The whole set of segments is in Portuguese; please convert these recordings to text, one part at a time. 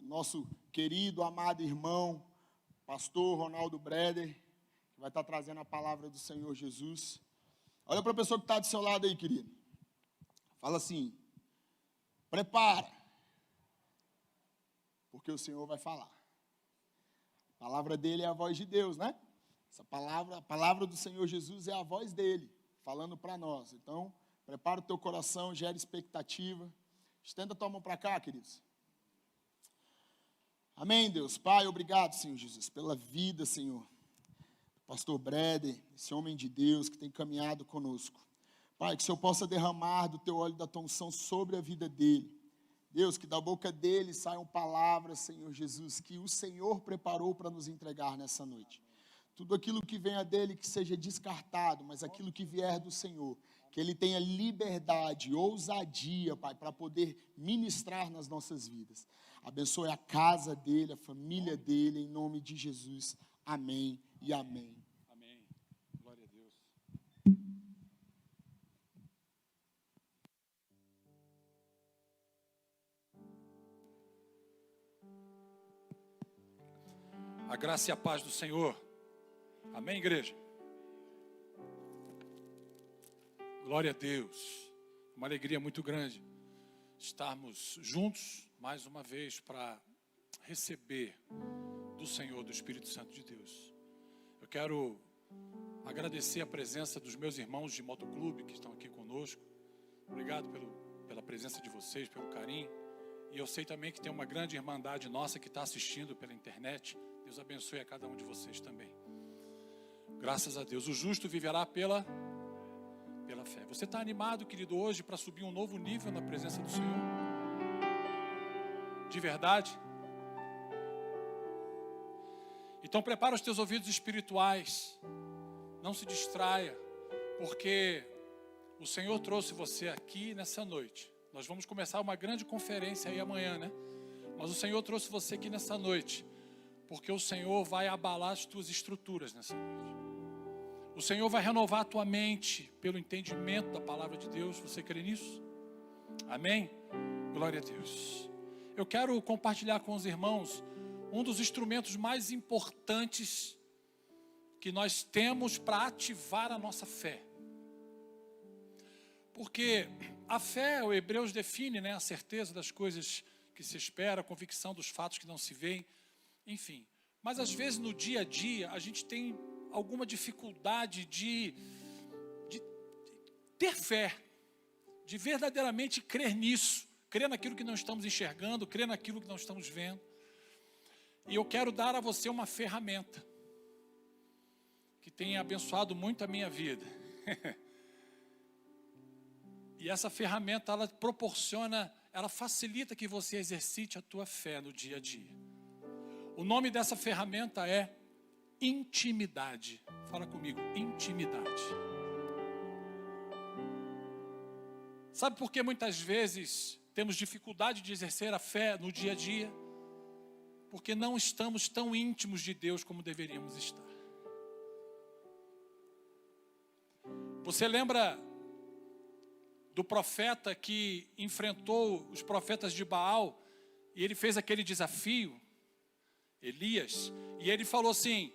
nosso querido, amado irmão, pastor Ronaldo Breder, que vai estar trazendo a palavra do Senhor Jesus. Olha para a pessoa que está do seu lado aí, querido. Fala assim: prepara, porque o Senhor vai falar. A palavra dele é a voz de Deus, né? Essa palavra, a palavra do Senhor Jesus é a voz dele, falando para nós. Então, prepara o teu coração, gera expectativa. Estenda a tua mão para cá, queridos. Amém, Deus. Pai, obrigado, Senhor Jesus, pela vida, Senhor. Pastor Breder, esse homem de Deus que tem caminhado conosco. Pai, que o Senhor possa derramar do teu óleo da tua unção sobre a vida dele. Deus, que da boca dele saiam palavras, Senhor Jesus, que o Senhor preparou para nos entregar nessa noite. Tudo aquilo que venha dele que seja descartado, mas aquilo que vier do Senhor, que ele tenha liberdade, ousadia, Pai, para poder ministrar nas nossas vidas. Abençoe a casa dele, a família dele, em nome de Jesus. Amém e amém. Amém. Glória a Deus. A graça e a paz do Senhor. Amém, igreja? Glória a Deus. Uma alegria muito grande estarmos juntos mais uma vez para receber do Senhor, do Espírito Santo de Deus. Eu quero agradecer a presença dos meus irmãos de motoclube que estão aqui conosco. Obrigado pela presença de vocês, pelo carinho. E eu sei também que tem uma grande irmandade nossa que está assistindo pela internet. Deus abençoe a cada um de vocês também. Graças a Deus. O justo viverá pela fé. Você está animado, querido, hoje para subir um novo nível na presença do Senhor? De verdade? Então prepara os teus ouvidos espirituais. Não se distraia, porque o Senhor trouxe você aqui nessa noite. Nós vamos começar uma grande conferência aí amanhã, né? Mas o Senhor trouxe você aqui nessa noite, porque o Senhor vai abalar as tuas estruturas nessa noite. O Senhor vai renovar a tua mente pelo entendimento da palavra de Deus. Você crê nisso? Amém? Glória a Deus. Eu quero compartilhar com os irmãos um dos instrumentos mais importantes que nós temos para ativar a nossa fé. Porque a fé, o Hebreus define, né, a certeza das coisas que se espera, a convicção dos fatos que não se veem, enfim. Mas às vezes no dia a dia a gente tem alguma dificuldade de ter fé, de verdadeiramente crer nisso, crer naquilo que não estamos enxergando, crer naquilo que não estamos vendo. E eu quero dar a você uma ferramenta que tem abençoado muito a minha vida. E essa ferramenta, ela proporciona, ela facilita que você exercite a tua fé no dia a dia. O nome dessa ferramenta é intimidade. Fala comigo, intimidade. Sabe por que muitas vezes temos dificuldade de exercer a fé no dia a dia? Porque não estamos tão íntimos de Deus como deveríamos estar. Você lembra do profeta que enfrentou os profetas de Baal e ele fez aquele desafio, Elias, e ele falou assim: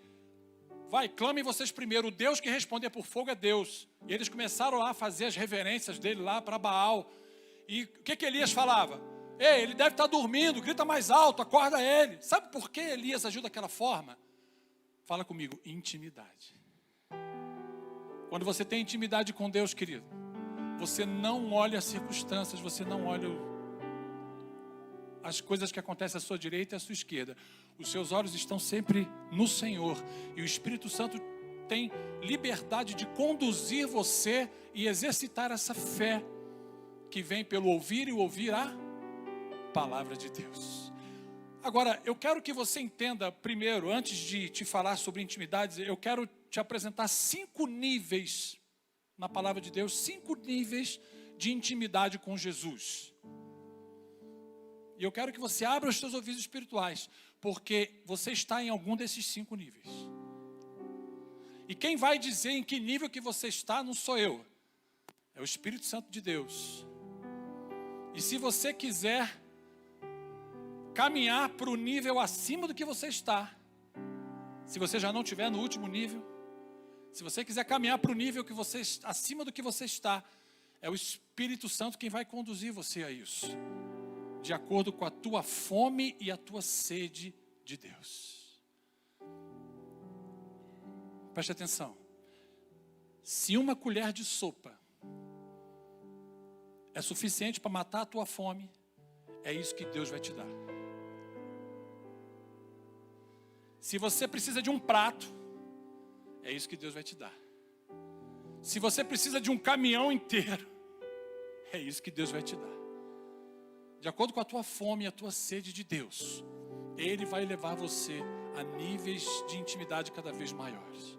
vai, clamem vocês primeiro, o Deus que responder por fogo é Deus. E eles começaram lá a fazer as reverências dele lá para Baal. E o que Elias falava? Ei, ele deve estar dormindo, grita mais alto, acorda ele. Sabe por que Elias agiu daquela forma? Fala comigo, intimidade. Quando você tem intimidade com Deus, querido, você não olha as circunstâncias, você não olha as coisas que acontecem à sua direita e à sua esquerda. Os seus olhos estão sempre no Senhor. E o Espírito Santo tem liberdade de conduzir você e exercitar essa fé que vem pelo ouvir e ouvir a palavra de Deus. Agora, eu quero que você entenda primeiro, antes de te falar sobre intimidades, eu quero te apresentar 5 níveis na palavra de Deus, 5 níveis de intimidade com Jesus. E eu quero que você abra os seus ouvidos espirituais, porque você está em algum desses 5 níveis. E quem vai dizer em que nível que você está não sou eu, é o Espírito Santo de Deus. E se você quiser caminhar para o nível acima do que você está. Se você já não estiver no último nível, se você quiser caminhar para o nível que você acima do que você está, é o Espírito Santo quem vai conduzir você a isso, de acordo com a tua fome e a tua sede de Deus. Preste atenção. Se uma colher de sopa é suficiente para matar a tua fome, é isso que Deus vai te dar. Se você precisa de um prato, é isso que Deus vai te dar. Se você precisa de um caminhão inteiro, é isso que Deus vai te dar. De acordo com a tua fome e a tua sede de Deus, Ele vai levar você a níveis de intimidade cada vez maiores.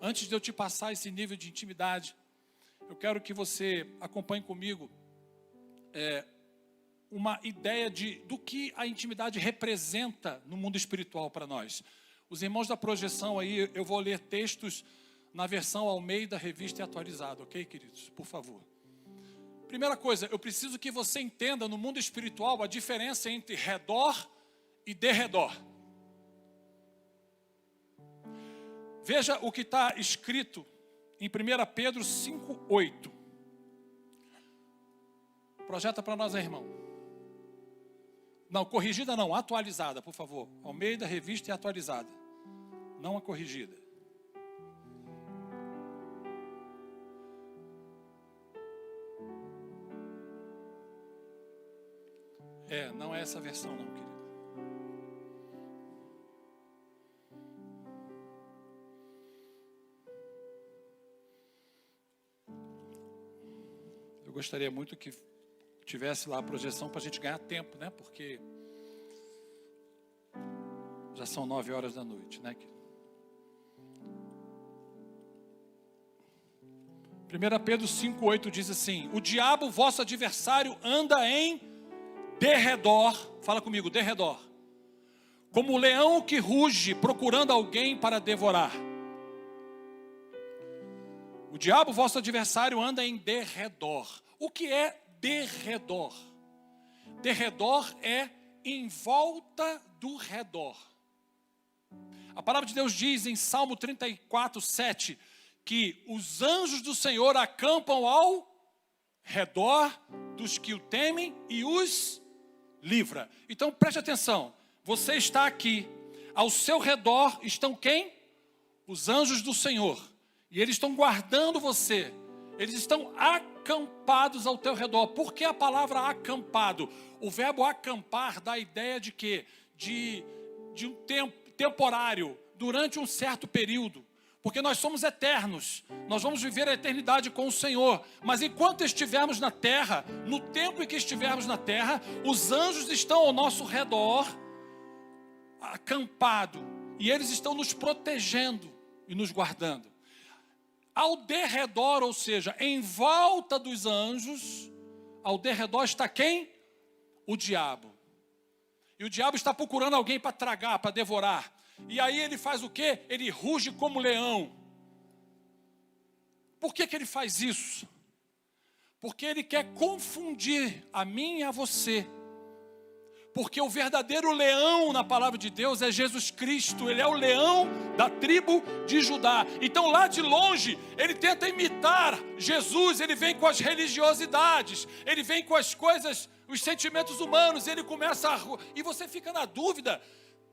Antes de eu te passar esse nível de intimidade, eu quero que você acompanhe comigo uma ideia do que a intimidade representa no mundo espiritual para nós. Os irmãos da projeção aí, eu vou ler textos na versão Almeida, Revista e Atualizada, ok, queridos? Por favor. Primeira coisa, eu preciso que você entenda no mundo espiritual a diferença entre redor e derredor. Veja o que está escrito em 1 Pedro 5:8. Projeta para nós aí, irmão. Não, corrigida não, atualizada, por favor. Almeida, Revista e Atualizada. Não a corrigida. Não é essa versão não, querido. Eu gostaria muito que tivesse lá a projeção para a gente ganhar tempo, né? Porque já são 9 horas da noite, né? 1 Pedro 5:8 diz assim: o diabo, vosso adversário, anda em derredor, fala comigo, derredor, como o leão que ruge, procurando alguém para devorar. O diabo, vosso adversário, anda em derredor. O que é derredor? Derredor é em volta do redor. A palavra de Deus diz em Salmo 34:7 que os anjos do Senhor acampam ao redor dos que o temem e os livra. Então preste atenção, você está aqui, ao seu redor estão quem? Os anjos do Senhor, e eles estão guardando você, eles estão acampados ao teu redor. Por que a palavra acampado? O verbo acampar dá a ideia de quê? De um tempo temporário, durante um certo período. Porque nós somos eternos, nós vamos viver a eternidade com o Senhor. Mas enquanto estivermos na terra, no tempo em que estivermos na terra, os anjos estão ao nosso redor, acampado, e eles estão nos protegendo e nos guardando. Ao derredor, ou seja, em volta dos anjos, ao derredor está quem? O diabo. E o diabo está procurando alguém para tragar, para devorar. E aí ele faz o quê? Ele ruge como leão. Por que ele faz isso? Porque ele quer confundir a mim e a você. Porque o verdadeiro leão na palavra de Deus é Jesus Cristo. Ele é o leão da tribo de Judá. Então lá de longe ele tenta imitar Jesus. Ele vem com as religiosidades, ele vem com as coisas, os sentimentos humanos. Ele começa e você fica na dúvida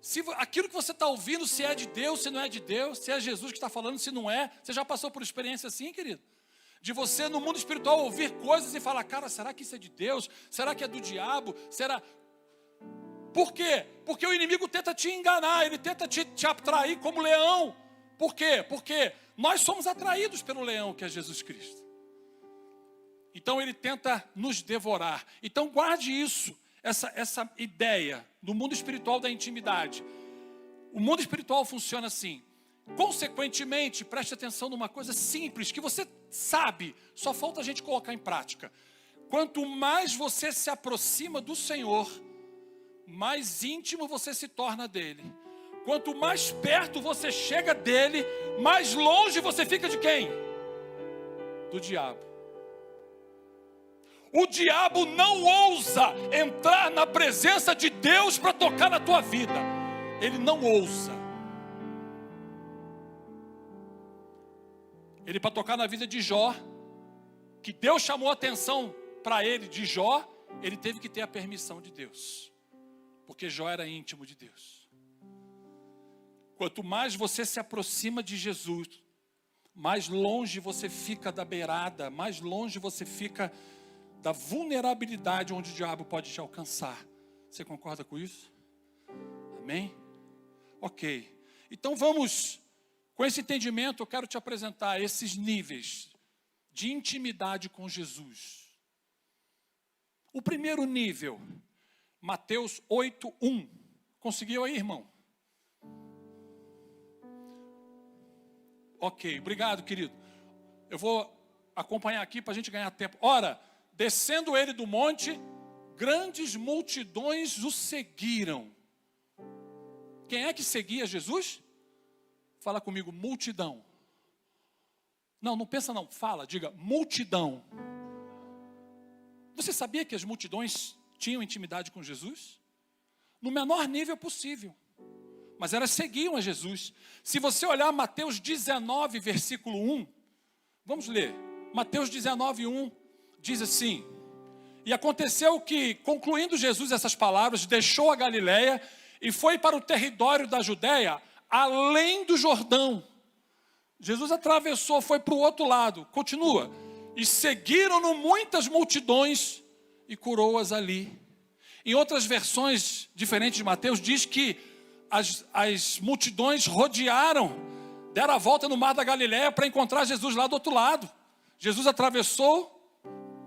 se aquilo que você está ouvindo, se é de Deus, se não é de Deus, se é Jesus que está falando, se não é. Você já passou por experiência assim, querido? De você no mundo espiritual ouvir coisas e falar, cara, será que isso é de Deus? Será que é do diabo? Será? Por quê? Porque o inimigo tenta te enganar, ele tenta te atrair como leão. Por quê? Porque nós somos atraídos pelo leão que é Jesus Cristo. Então ele tenta nos devorar. Então guarde isso. Essa ideia do mundo espiritual da intimidade. O mundo espiritual funciona assim. Consequentemente, preste atenção numa coisa simples, que você sabe, só falta a gente colocar em prática. Quanto mais você se aproxima do Senhor, mais íntimo você se torna dele. Quanto mais perto você chega dele, mais longe você fica de quem? Do diabo. O diabo não ousa entrar na presença de Deus para tocar na tua vida. Ele não ousa. Ele, para tocar na vida de Jó, que Deus chamou a atenção para ele de Jó, ele teve que ter a permissão de Deus, porque Jó era íntimo de Deus. Quanto mais você se aproxima de Jesus, mais longe você fica da beirada, mais longe você fica da vulnerabilidade onde o diabo pode te alcançar. Você concorda com isso? Amém? Ok. Então vamos, com esse entendimento, eu quero te apresentar esses níveis de intimidade com Jesus. O primeiro nível, Mateus 8:1. Conseguiu aí, irmão? Ok, obrigado, querido. Eu vou acompanhar aqui para a gente ganhar tempo. Ora, descendo ele do monte, grandes multidões o seguiram. Quem é que seguia Jesus? Fala comigo, multidão. Não, não pensa não, fala, diga, multidão. Você sabia que as multidões tinham intimidade com Jesus? No menor nível possível. Mas elas seguiam a Jesus. Se você olhar Mateus 19, versículo 1, vamos ler. Mateus 19:1 diz assim: e aconteceu que, concluindo Jesus essas palavras, deixou a Galileia e foi para o território da Judéia, além do Jordão. Jesus atravessou, foi para o outro lado, continua. E seguiram-no muitas multidões e curou-as ali. Em outras versões diferentes de Mateus, diz que as multidões rodearam, deram a volta no mar da Galileia para encontrar Jesus lá do outro lado. Jesus atravessou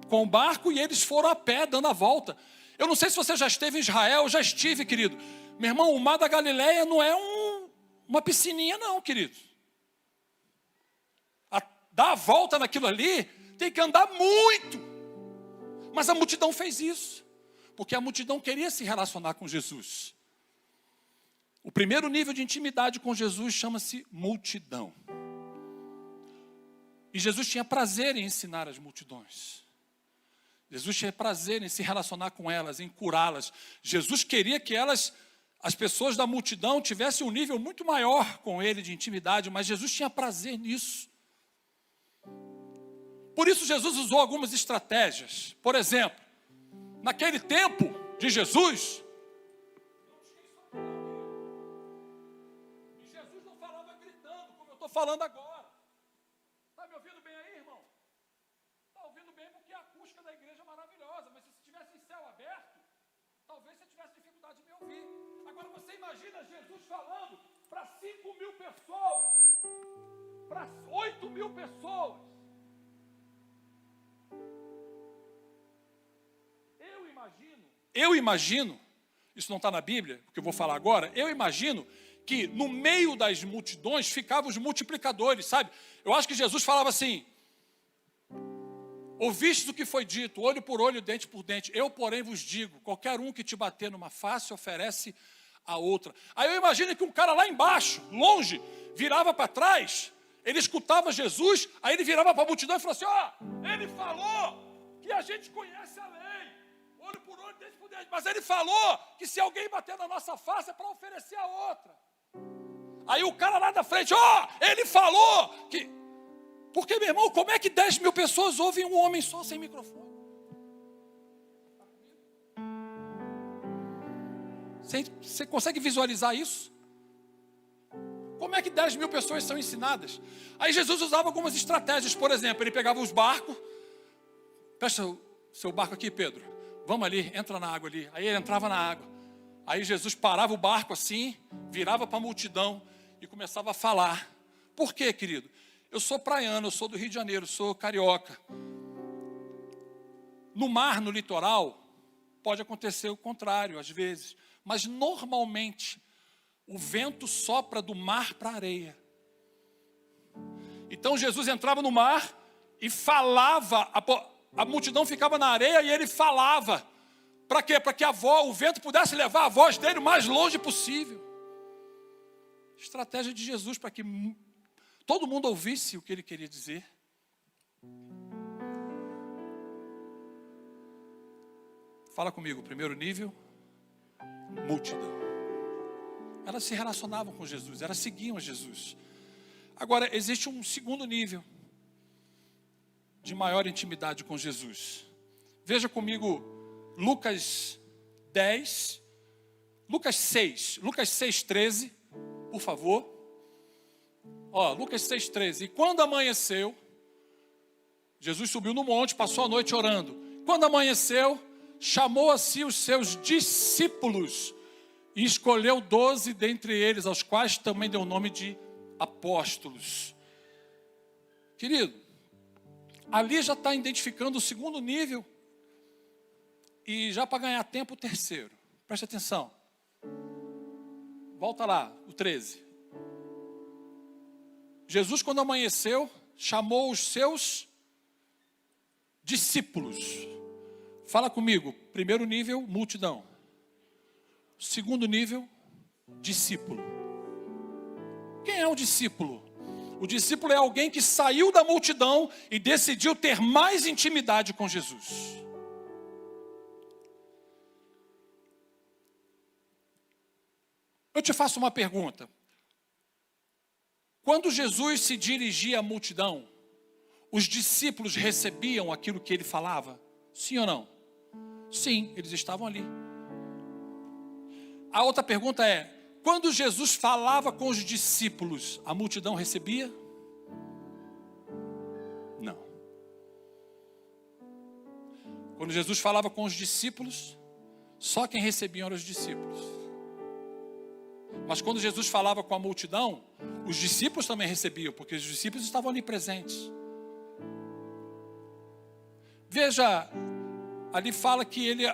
com o barco e eles foram a pé, dando a volta. Eu não sei se você já esteve em Israel, eu já estive, querido. Meu irmão, o mar da Galileia não é uma piscininha não, querido. Dar a volta naquilo ali, tem que andar muito. Mas a multidão fez isso, porque a multidão queria se relacionar com Jesus. O primeiro nível de intimidade com Jesus chama-se multidão. E Jesus tinha prazer em ensinar as multidões. Jesus tinha prazer em se relacionar com elas, em curá-las. Jesus queria que as pessoas da multidão tivessem um nível muito maior com ele de intimidade, mas Jesus tinha prazer nisso. Por isso Jesus usou algumas estratégias. Por exemplo, naquele tempo de Jesus, Jesus não falava gritando, como eu estou falando agora. Está me ouvindo bem aí, irmão? Está ouvindo bem porque a acústica da igreja é maravilhosa, mas se estivesse em céu aberto, talvez você tivesse dificuldade de me ouvir. Agora você imagina Jesus falando para 5.000 pessoas, para 8.000 pessoas. Eu imagino, isso não está na Bíblia, porque eu vou falar agora, eu imagino que no meio das multidões ficavam os multiplicadores, sabe? Eu acho que Jesus falava assim: ouvistes o que foi dito, olho por olho, dente por dente, eu porém vos digo, qualquer um que te bater numa face, oferece a outra. Aí eu imagino que um cara lá embaixo, longe, virava para trás, ele escutava Jesus, aí ele virava para a multidão e falou assim: ó, ele falou que a gente conhece a lei, olho por olho, dente por dente, mas ele falou que se alguém bater na nossa face é para oferecer a outra. Aí o cara lá da frente, ó, ele falou que... Porque, meu irmão, como é que 10.000 pessoas ouvem um homem só sem microfone? Você consegue visualizar isso? Como é que 10.000 pessoas são ensinadas? Aí Jesus usava algumas estratégias. Por exemplo, ele pegava os barcos. Fecha o seu barco aqui, Pedro. Vamos ali, entra na água ali. Aí ele entrava na água. Aí Jesus parava o barco assim, virava para a multidão e começava a falar. Por quê, querido? Eu sou praiano, eu sou do Rio de Janeiro, sou carioca. No mar, no litoral, pode acontecer o contrário, às vezes. Mas, normalmente, o vento sopra do mar para a areia. Então, Jesus entrava no mar e falava, a multidão ficava na areia e ele falava. Para quê? Para que o vento pudesse levar a voz dele o mais longe possível. Estratégia de Jesus para que todo mundo ouvisse o que ele queria dizer. Fala comigo, primeiro nível, multidão. Elas se relacionavam com Jesus, elas seguiam Jesus. Agora, existe um segundo nível de maior intimidade com Jesus. Veja comigo Lucas 10, Lucas 6:13, por favor. Lucas 6:13. E quando amanheceu, Jesus subiu no monte, passou a noite orando. Quando amanheceu, chamou a si os seus discípulos e escolheu 12 dentre eles, aos quais também deu o nome de apóstolos. Querido, ali já está identificando o segundo nível e já para ganhar tempo o terceiro. Preste atenção. Volta lá, o 13. Jesus, quando amanheceu, chamou os seus discípulos. Fala comigo. Primeiro nível, multidão. Segundo nível, discípulo. Quem é o discípulo? O discípulo é alguém que saiu da multidão e decidiu ter mais intimidade com Jesus. Eu te faço uma pergunta. Quando Jesus se dirigia à multidão, os discípulos recebiam aquilo que ele falava? Sim ou não? Sim, eles estavam ali. A outra pergunta é, quando Jesus falava com os discípulos, a multidão recebia? Não. Quando Jesus falava com os discípulos, só quem recebia eram os discípulos. Mas quando Jesus falava com a multidão, os discípulos também recebiam, porque os discípulos estavam ali presentes. Veja, ali fala que ele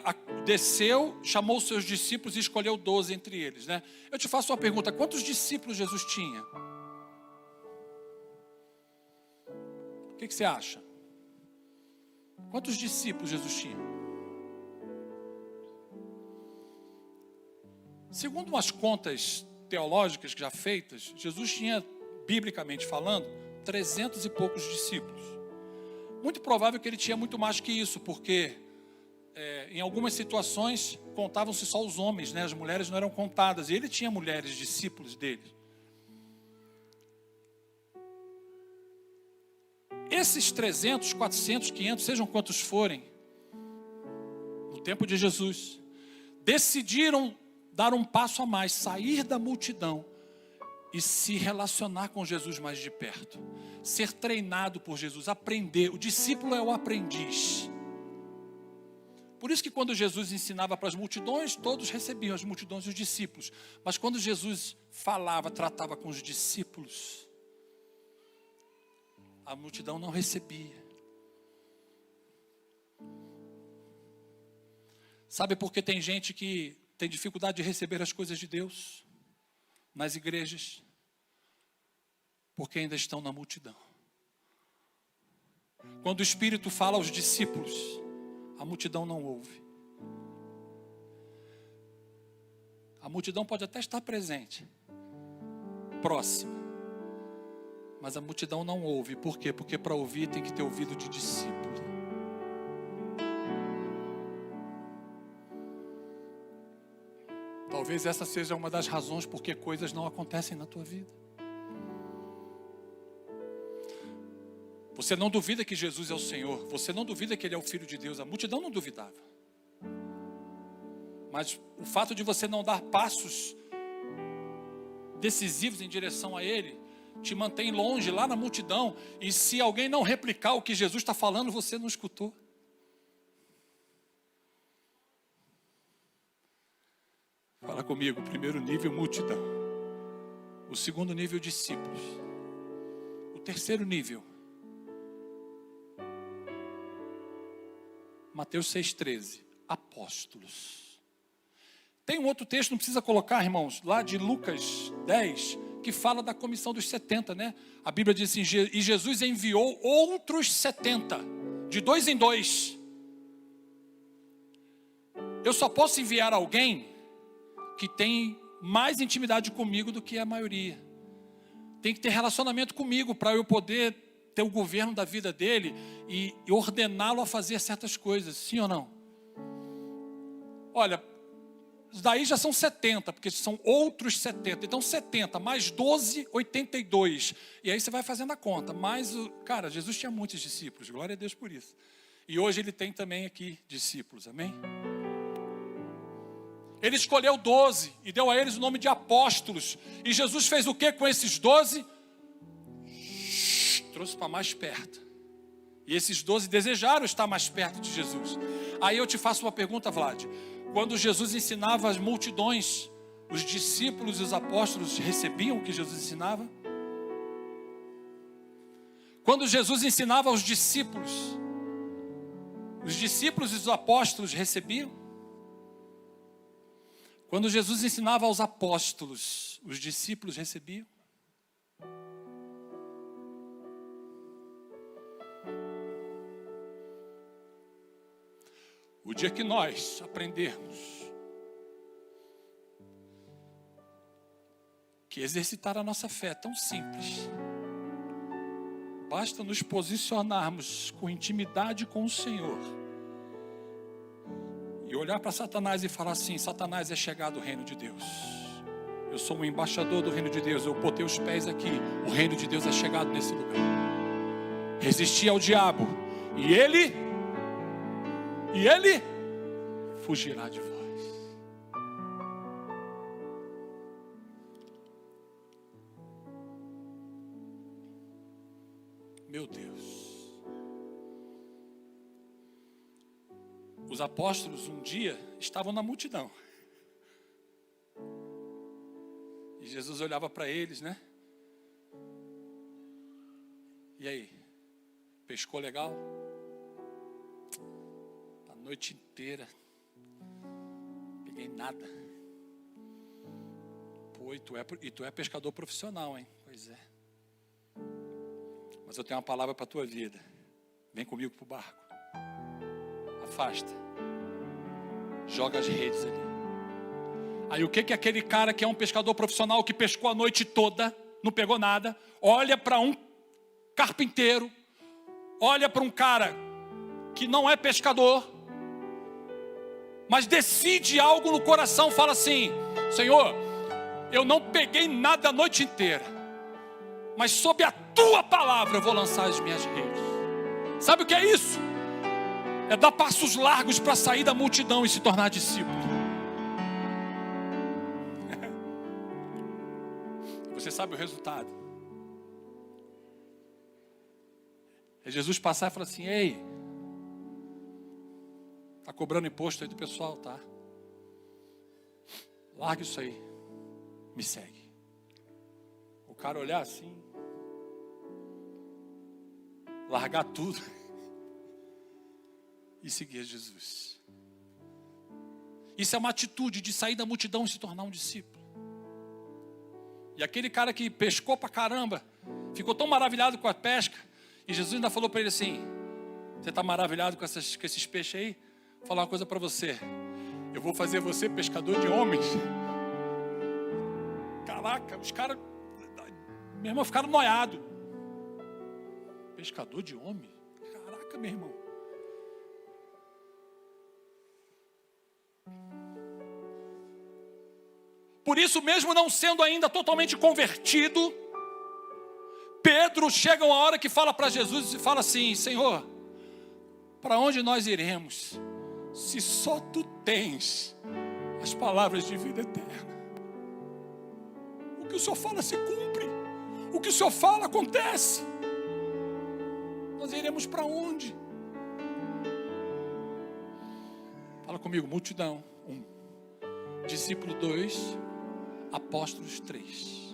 desceu, chamou os seus discípulos e escolheu 12 entre eles, né? Eu te faço uma pergunta, quantos discípulos Jesus tinha? O que você acha? Quantos discípulos Jesus tinha? Segundo umas contas teológicas já feitas, Jesus tinha, biblicamente falando, 300 e poucos discípulos. Muito provável que ele tinha muito mais que isso, porque em algumas situações contavam-se só os homens, né? As mulheres não eram contadas, e ele tinha mulheres, discípulos dele. Esses 300, 400, 500, sejam quantos forem, no tempo de Jesus, decidiram dar um passo a mais, sair da multidão e se relacionar com Jesus mais de perto, ser treinado por Jesus, aprender. O discípulo é o aprendiz. Por isso que quando Jesus ensinava para as multidões, todos recebiam, as multidões e os discípulos. Mas quando Jesus falava, tratava com os discípulos, a multidão não recebia. Sabe por que tem gente que tem dificuldade de receber as coisas de Deus nas igrejas? Porque ainda estão na multidão. Quando o Espírito fala aos discípulos, a multidão não ouve. A multidão pode até estar presente, próxima, mas a multidão não ouve. Por quê? Porque para ouvir tem que ter ouvido de discípulo. Talvez essa seja uma das razões porque coisas não acontecem na tua vida. Você não duvida que Jesus é o Senhor. Você não duvida que Ele é o Filho de Deus. A multidão não duvidava. Mas o fato de você não dar passos decisivos em direção a Ele, te mantém longe, lá na multidão. E se alguém não replicar o que Jesus está falando, você não escutou. Fala comigo, primeiro nível, multidão. O segundo nível, discípulos. O terceiro nível, Mateus 6,13, apóstolos. Tem um outro texto, não precisa colocar, irmãos, lá de Lucas 10, que fala da comissão dos 70, né? A Bíblia diz assim, e Jesus enviou outros 70, de 2 em 2. Eu só posso enviar alguém que tem mais intimidade comigo do que a maioria. Tem que ter relacionamento comigo para eu poder ter o governo da vida dele e ordená-lo a fazer certas coisas, sim ou não? olha, daí já são 70, porque são outros 70. Então 70 mais 12, 82. E aí você vai fazendo a conta. Mas, cara, Jesus tinha muitos discípulos, glória a Deus por isso. E hoje ele tem também aqui discípulos, amém? Ele escolheu 12 e deu a eles o nome de apóstolos. E Jesus fez o que com esses 12? Trouxe para mais perto. E esses 12 desejaram estar mais perto de Jesus. Aí eu te faço uma pergunta, Vlad. Quando Jesus ensinava as multidões, os discípulos e os apóstolos recebiam o que Jesus ensinava? Quando Jesus ensinava aos discípulos, os discípulos e os apóstolos recebiam? Quando Jesus ensinava aos apóstolos, os discípulos recebiam? O dia que nós aprendermos que exercitar a nossa fé é tão simples, basta nos posicionarmos com intimidade com o Senhor e olhar para Satanás e falar assim: Satanás, é chegado o reino de Deus. Eu sou um embaixador do reino de Deus, eu botei os pés aqui, o reino de Deus é chegado nesse lugar. Resistir ao diabo e ele fugirá de vós. Meu Deus. Os apóstolos um dia estavam na multidão. E Jesus olhava para eles, né? E aí? Pescou legal? A noite inteira. Peguei nada. Pô, e tu é pescador profissional, hein? Pois é. Mas eu tenho uma palavra para a tua vida. Vem comigo para o barco. Afasta. Joga as redes ali. Aí o que aquele cara que é um pescador profissional, que pescou a noite toda, não pegou nada, olha para um carpinteiro, olha para um cara que não é pescador, mas decide algo no coração, fala assim: Senhor, eu não peguei nada a noite inteira, mas sob a tua palavra eu vou lançar as minhas redes. Sabe o que é isso? É dar passos largos para sair da multidão e se tornar discípulo. Você sabe o resultado? É Jesus passar e falar assim: ei, está cobrando imposto aí do pessoal, tá? Larga isso aí, me segue. O cara olhar assim, largar tudo e seguir Jesus. Isso é uma atitude de sair da multidão e se tornar um discípulo. E aquele cara que pescou pra caramba, ficou tão maravilhado com a pesca, e Jesus ainda falou para ele assim: você está maravilhado com esses peixes aí? Vou falar uma coisa para você: eu vou fazer você pescador de homens. Caraca, os caras, meu irmão, ficaram noiados. Pescador de homem? Caraca, meu irmão. Por isso, mesmo não sendo ainda totalmente convertido, Pedro chega uma hora que fala para Jesus e fala assim: Senhor, para onde nós iremos, se só tu tens as palavras de vida eterna? O que o Senhor fala se cumpre, o que o Senhor fala acontece. Nós iremos para onde? Fala comigo: multidão 1, discípulo 2, apóstolos 3.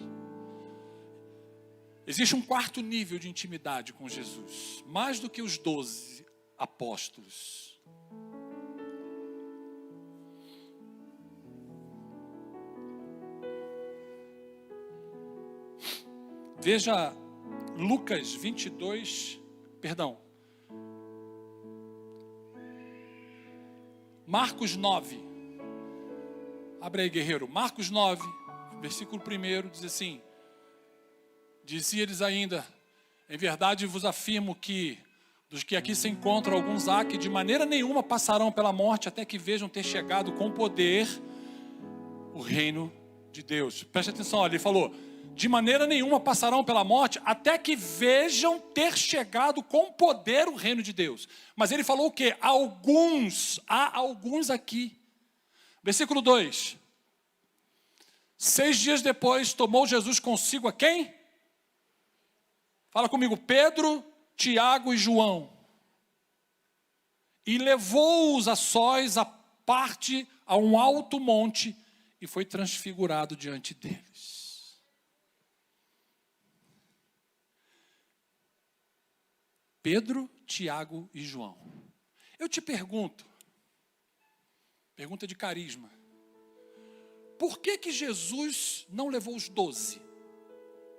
Existe um quarto nível de intimidade com Jesus, mais do que os 12 apóstolos. Veja Lucas 22, Marcos 9. Abre aí, guerreiro. Marcos 9, versículo 1, diz assim: dizia-lhes ainda: em verdade vos afirmo que dos que aqui se encontram, alguns há que de maneira nenhuma passarão pela morte até que vejam ter chegado com poder o reino de Deus. Preste atenção, olha, ele falou, de maneira nenhuma passarão pela morte até que vejam ter chegado com poder o reino de Deus. Mas ele falou o quê? Há alguns aqui. Versículo 2. 6 dias depois, tomou Jesus consigo a quem? Fala comigo, Pedro, Tiago e João. E levou-os a sós à parte, a um alto monte, e foi transfigurado diante deles. Pedro, Tiago e João. Eu te pergunto, pergunta de carisma, por que Jesus não levou os 12?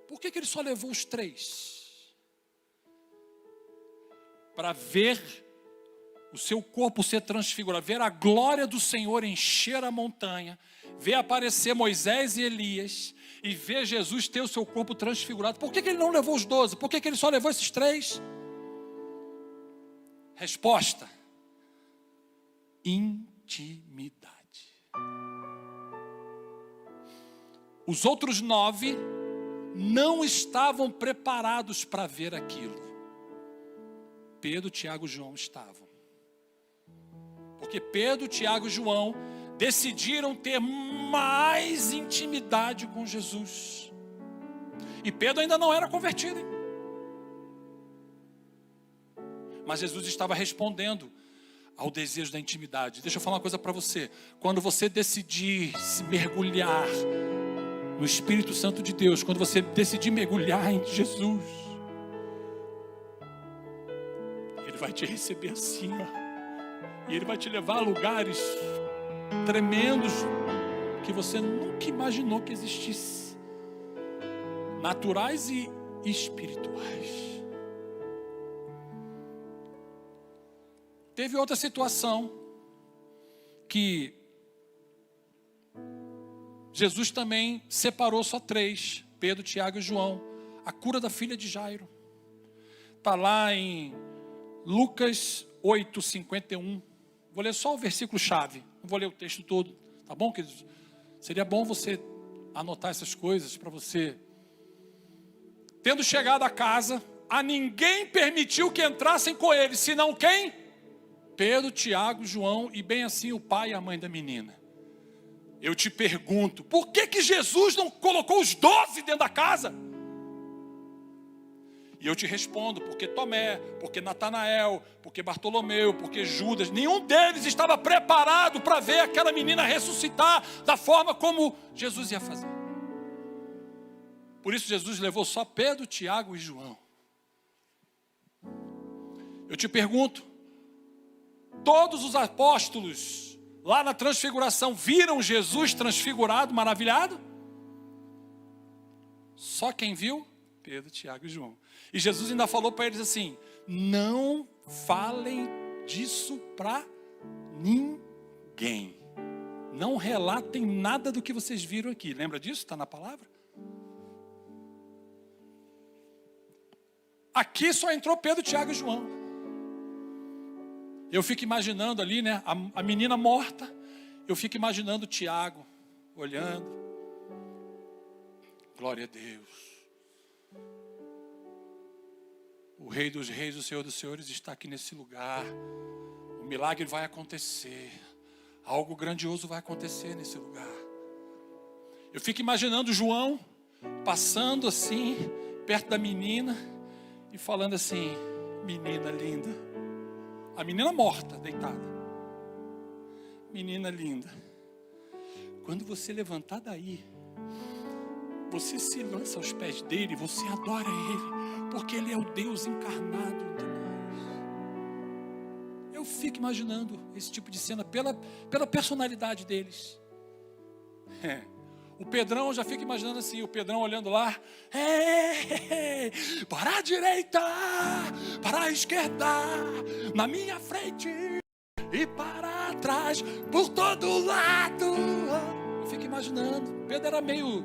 Por que ele só levou os 3? Para ver o seu corpo ser transfigurado, ver a glória do Senhor encher a montanha, ver aparecer Moisés e Elias, e ver Jesus ter o seu corpo transfigurado. Por que ele não levou os 12? Por que ele só levou esses 3? Resposta: intimidade. Os outros 9 não estavam preparados para ver aquilo. Pedro, Tiago e João estavam. Porque Pedro, Tiago e João decidiram ter mais intimidade com Jesus. E Pedro ainda não era convertido, hein? Mas Jesus estava respondendo ao desejo da intimidade. Deixa eu falar uma coisa para você. Quando você decidir se mergulhar no Espírito Santo de Deus, quando você decidir mergulhar em Jesus, Ele vai te receber assim, ó. E Ele vai te levar a lugares tremendos que você nunca imaginou que existisse, naturais e espirituais. Teve outra situação que Jesus também separou só 3, Pedro, Tiago e João, a cura da filha de Jairo. Está lá em Lucas 8:51. Vou ler só o versículo chave, não vou ler o texto todo, tá bom, queridos? Seria bom você anotar essas coisas para você. Tendo chegado a casa, a ninguém permitiu que entrassem com ele, senão quem? Pedro, Tiago, João e bem assim o pai e a mãe da menina. Eu te pergunto, por que Jesus não colocou os 12 dentro da casa? E eu te respondo, porque Tomé, porque Natanael, porque Bartolomeu, porque Judas, nenhum deles estava preparado para ver aquela menina ressuscitar da forma como Jesus ia fazer. Por isso Jesus levou só Pedro, Tiago e João. Eu te pergunto, todos os apóstolos lá na transfiguração viram Jesus transfigurado, maravilhado? Só quem viu? Pedro, Tiago e João. E Jesus ainda falou para eles assim, não falem disso para ninguém. Não relatem nada do que vocês viram aqui. Lembra disso? Está na palavra? Aqui só entrou Pedro, Tiago e João. Eu fico imaginando ali, né, a menina morta. Eu fico imaginando Tiago olhando. Glória a Deus. O Rei dos Reis, o Senhor dos Senhores está aqui nesse lugar. O milagre vai acontecer. Algo grandioso vai acontecer nesse lugar. Eu fico imaginando João passando assim, perto da menina e falando assim, menina linda. A menina morta, deitada. Menina linda. Quando você levantar daí, você se lança aos pés dele, você adora ele, porque ele é o Deus encarnado entre nós. Eu fico imaginando esse tipo de cena pela personalidade deles. O Pedrão, eu já fico imaginando assim, o Pedrão olhando lá, para a direita, para a esquerda, na minha frente e para trás, por todo lado. Eu fico imaginando, Pedro era meio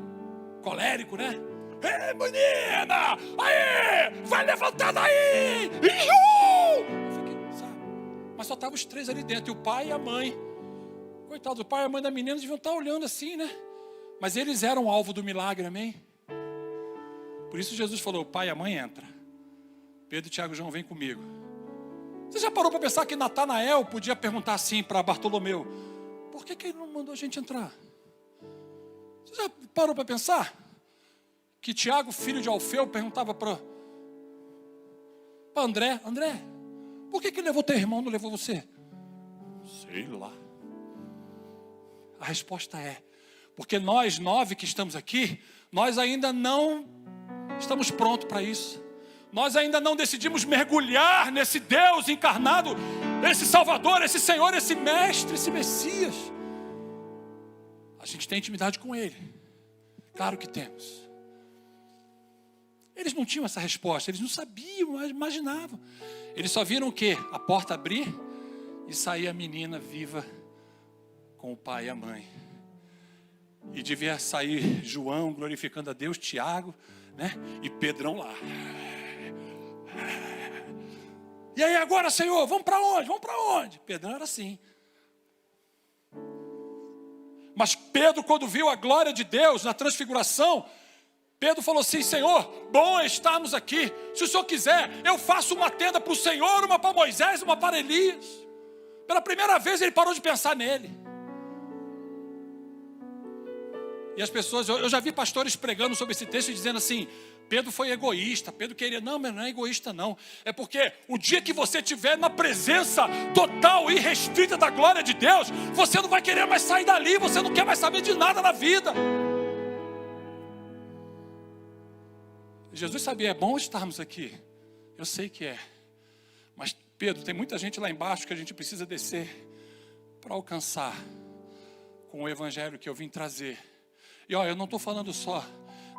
colérico, né? Ei, menina! Aí! Vai levantar daí! Ihu! Eu fiquei, sabe? Mas só estavam os três ali dentro, e o pai e a mãe. Coitado, o pai e a mãe da menina deviam estar olhando assim, né? Mas eles eram o alvo do milagre, amém? Por isso Jesus falou, o pai e a mãe entra. Pedro, Tiago e João, vem comigo. Você já parou para pensar que Natanael podia perguntar assim para Bartolomeu, por que ele não mandou a gente entrar? Você já parou para pensar que Tiago, filho de Alfeu, perguntava para André, por que ele levou teu irmão, não levou você? Sei lá. A resposta é, porque nós 9 que estamos aqui, nós ainda não estamos prontos para isso. Nós ainda não decidimos mergulhar nesse Deus encarnado, esse Salvador, esse Senhor, esse Mestre, esse Messias. A gente tem intimidade com Ele. Claro que temos. Eles não tinham essa resposta, eles não sabiam, mas imaginavam. Eles só viram o quê? A porta abrir e sair a menina viva com o pai e a mãe. E devia sair João glorificando a Deus, Tiago, né? E Pedrão lá. E aí agora, Senhor, vamos para onde? Vamos para onde? Pedrão era assim. Mas Pedro, quando viu a glória de Deus na transfiguração, Pedro falou assim, Senhor, bom é estarmos aqui. Se o Senhor quiser, eu faço uma tenda para o Senhor, uma para Moisés, uma para Elias. Pela primeira vez ele parou de pensar nele. E as pessoas, eu já vi pastores pregando sobre esse texto e dizendo assim, Pedro foi egoísta, Pedro queria, não, mas não é egoísta não. É porque o dia que você estiver na presença total e restrita da glória de Deus, você não vai querer mais sair dali, você não quer mais saber de nada na vida. Jesus sabia, é bom estarmos aqui, eu sei que é. Mas Pedro, tem muita gente lá embaixo que a gente precisa descer para alcançar com o evangelho que eu vim trazer. E olha, eu não estou falando só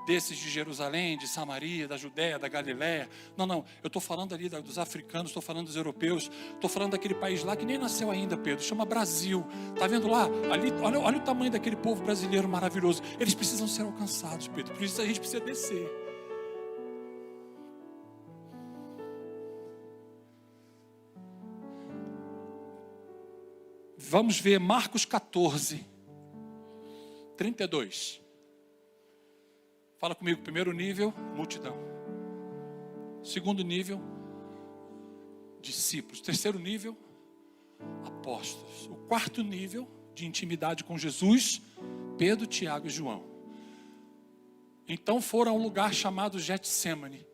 desses de Jerusalém, de Samaria, da Judéia, da Galiléia. Não, eu estou falando ali dos africanos, estou falando dos europeus, estou falando daquele país lá que nem nasceu ainda, Pedro, chama Brasil. Está vendo lá? Ali, olha o tamanho daquele povo brasileiro maravilhoso. Eles precisam ser alcançados, Pedro, por isso a gente precisa descer. Vamos ver Marcos 14, 32. Fala comigo, primeiro nível, multidão. Segundo nível, discípulos. Terceiro nível, apóstolos. O quarto nível de intimidade com Jesus, Pedro, Tiago e João. Então foram a um lugar chamado Getsêmani.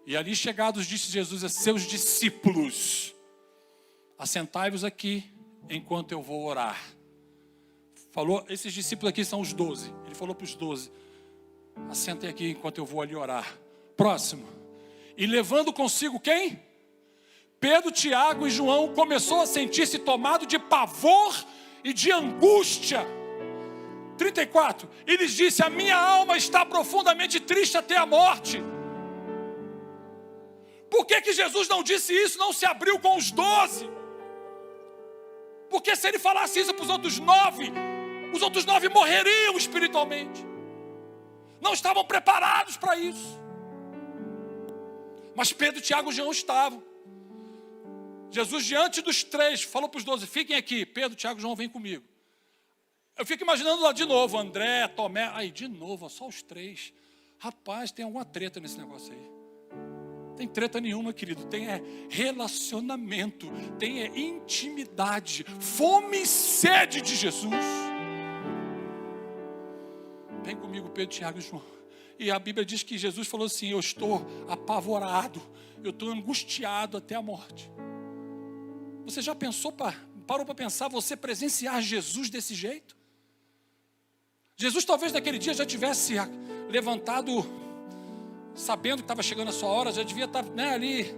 E ali chegados disse Jesus a seus discípulos, assentai-vos aqui enquanto eu vou orar. Falou, esses discípulos aqui são os 12. Ele falou para os 12, assentem aqui enquanto eu vou ali orar. Próximo. E levando consigo quem? Pedro, Tiago e João começou a sentir-se tomado de pavor e de angústia. 34. E lhes disse, a minha alma está profundamente triste até a morte. Por que Jesus não disse isso? Não se abriu com os 12? Porque se ele falasse isso para os outros 9, os outros 9 morreriam espiritualmente. Não estavam preparados para isso. Mas Pedro, Tiago e João estavam. Jesus, diante dos 3, falou para os 12, fiquem aqui. Pedro, Tiago e João, vem comigo. Eu fico imaginando lá de novo, André, Tomé. Aí, de novo, só os 3. Rapaz, tem alguma treta nesse negócio aí. Tem treta nenhuma, querido. Tem relacionamento. Tem intimidade. Fome e sede de Jesus. Vem comigo, Pedro, Tiago e João. E a Bíblia diz que Jesus falou assim, eu estou apavorado, eu estou angustiado até a morte. Você já parou para pensar, você presenciar Jesus desse jeito? Jesus talvez naquele dia já tivesse levantado, sabendo que estava chegando a sua hora, já devia estar ali,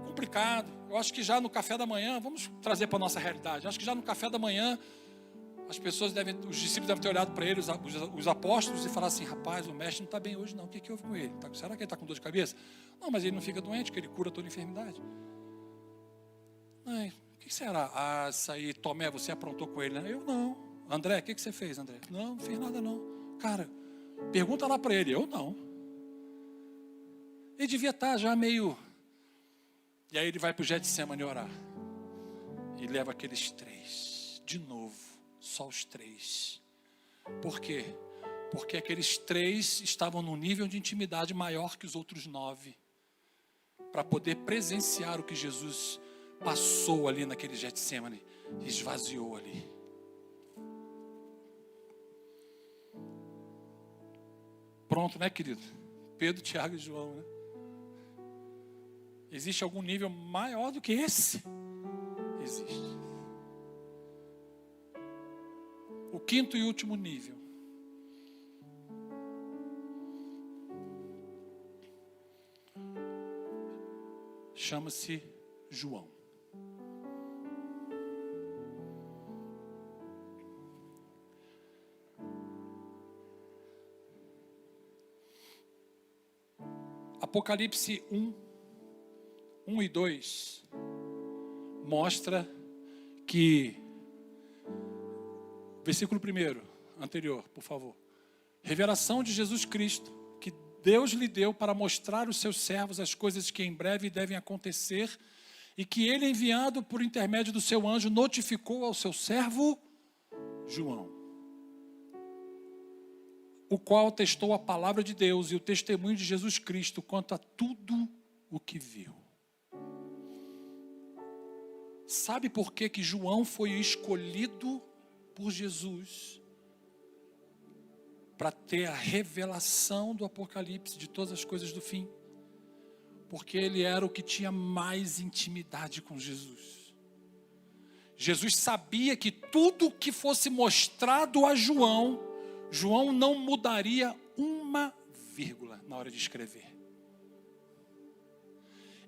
complicado. Eu acho que já no café da manhã, vamos trazer para a nossa realidade, acho que já no café da manhã, os discípulos devem ter olhado para ele, os apóstolos, e falar assim, rapaz, o mestre não está bem hoje não, o que houve com ele? Será que ele está com dor de cabeça? Não, mas ele não fica doente, que ele cura toda enfermidade. Ai, o que será? Ah, isso aí, Tomé, você aprontou com ele, né? Eu não. André, o que você fez, André? Não fiz nada não. Cara, Pergunta lá para ele, eu não. Ele devia estar já meio... E aí ele vai para o Getsemane orar. E leva aqueles 3. De novo, só os 3. Por quê? Porque aqueles 3 estavam num nível de intimidade maior que os outros 9. Para poder presenciar o que Jesus passou ali naquele Getsemane. Esvaziou ali. Pronto, né, querido? Pedro, Tiago e João, né? Existe algum nível maior do que esse? Existe. O quinto e último nível. Chama-se João. Apocalipse 1 e 2 mostra que, versículo 1 anterior, por favor. Revelação de Jesus Cristo, que Deus lhe deu para mostrar aos seus servos as coisas que em breve devem acontecer, e que ele, enviado por intermédio do seu anjo, notificou ao seu servo João, o qual testou a palavra de Deus e o testemunho de Jesus Cristo quanto a tudo o que viu. Sabe por que João foi escolhido por Jesus? Para ter a revelação do Apocalipse, de todas as coisas do fim. Porque ele era o que tinha mais intimidade com Jesus. Jesus sabia que tudo que fosse mostrado a João, João não mudaria uma vírgula na hora de escrever.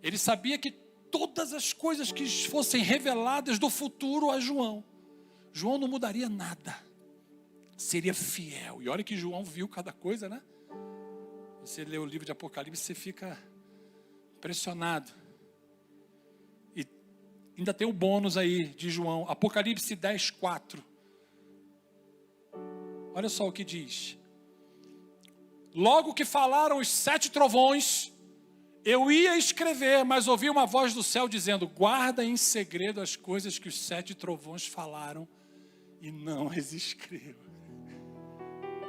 Ele sabia que todas as coisas que fossem reveladas do futuro a João, João não mudaria nada. Seria fiel. E olha que João viu cada coisa, né? Você lê o livro de Apocalipse, você fica impressionado. E ainda tem o bônus aí de João. Apocalipse 10:4. Olha só o que diz. Logo que falaram os 7 trovões, eu ia escrever, mas ouvi uma voz do céu dizendo: guarda em segredo as coisas que os 7 trovões falaram e não as escreva.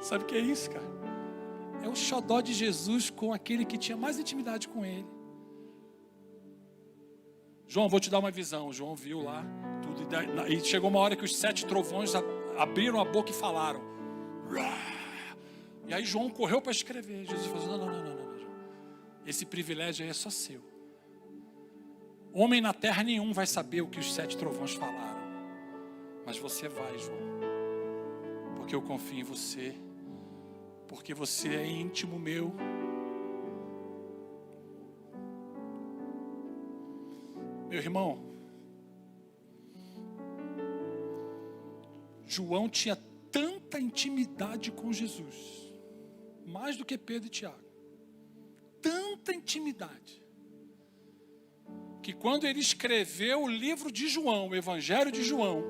Sabe o que é isso, cara? É o xodó de Jesus com aquele que tinha mais intimidade com ele. João, vou te dar uma visão. João viu lá tudo, e chegou uma hora que os 7 trovões abriram a boca e falaram. E aí João correu para escrever. Jesus falou: não. Esse privilégio aí é só seu. Homem na terra nenhum vai saber o que os 7 trovões falaram. Mas você vai, João. Porque eu confio em você. Porque você é íntimo meu. Meu irmão, João tinha tanta intimidade com Jesus, mais do que Pedro e Tiago. Tanta intimidade, que quando ele escreveu o livro de João, o Evangelho de João,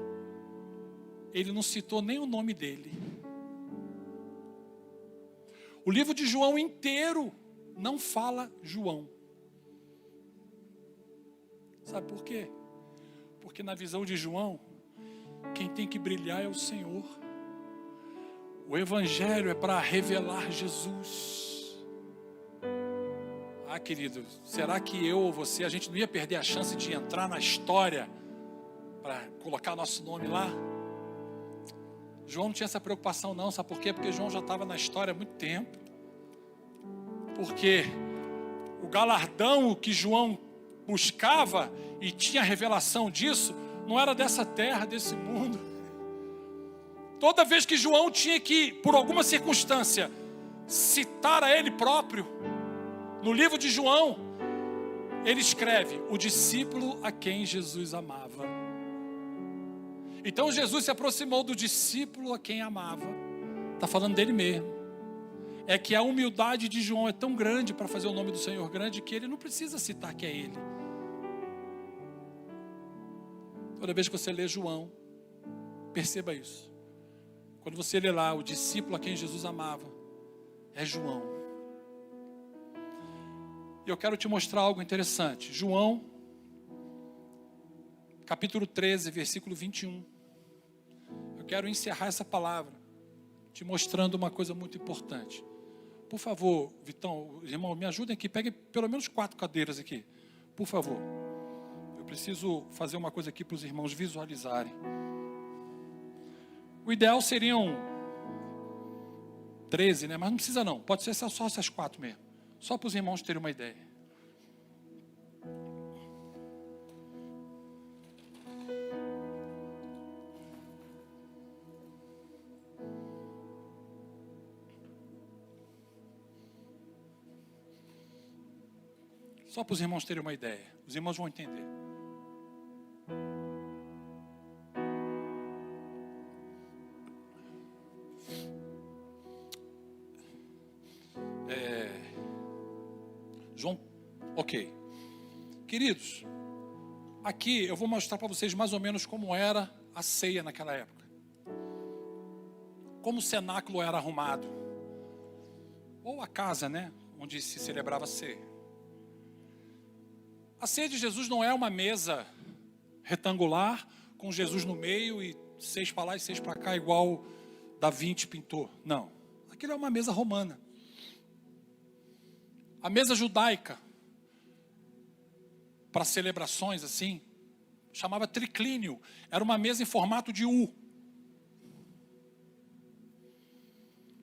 ele não citou nem o nome dele. O livro de João inteiro não fala João. Sabe por quê? Porque na visão de João, quem tem que brilhar é o Senhor. O Evangelho é para revelar Jesus. Ah, querido, será que eu ou você, a gente não ia perder a chance de entrar na história para colocar nosso nome lá? João não tinha essa preocupação não, sabe por quê? Porque João já estava na história há muito tempo. Porque o galardão que João buscava e tinha revelação disso, não era dessa terra, desse mundo. Toda vez que João tinha que, por alguma circunstância, citar a ele próprio, no livro de João, ele escreve: o discípulo a quem Jesus amava. Então Jesus se aproximou do discípulo a quem amava. Está falando dele mesmo. É que a humildade de João é tão grande para fazer o nome do Senhor grande, que ele não precisa citar que é ele. Toda vez que você lê João, perceba isso. Quando você lê lá o discípulo a quem Jesus amava, é João. E eu quero te mostrar algo interessante. João, capítulo 13, versículo 21. Eu quero encerrar essa palavra te mostrando uma coisa muito importante. Por favor, Vitão, irmão, me ajudem aqui. Pegue pelo menos 4 cadeiras aqui. Por favor. Eu preciso fazer uma coisa aqui para os irmãos visualizarem. O ideal seriam 13, né? Mas não precisa não. Pode ser só essas 4 mesmo. Só para os irmãos terem uma ideia. Só para os irmãos terem uma ideia. Os irmãos vão entender. João, ok. Queridos, aqui eu vou mostrar para vocês mais ou menos como era a ceia naquela época. Como o cenáculo era arrumado. Ou a casa, né? Onde se celebrava a ceia. A ceia de Jesus não é uma mesa retangular, com Jesus no meio e 6 para lá e 6 para cá, igual Da Vinci pintou. Não. Aquilo é uma mesa romana. A mesa judaica, para celebrações assim, chamava triclínio. Era uma mesa em formato de U.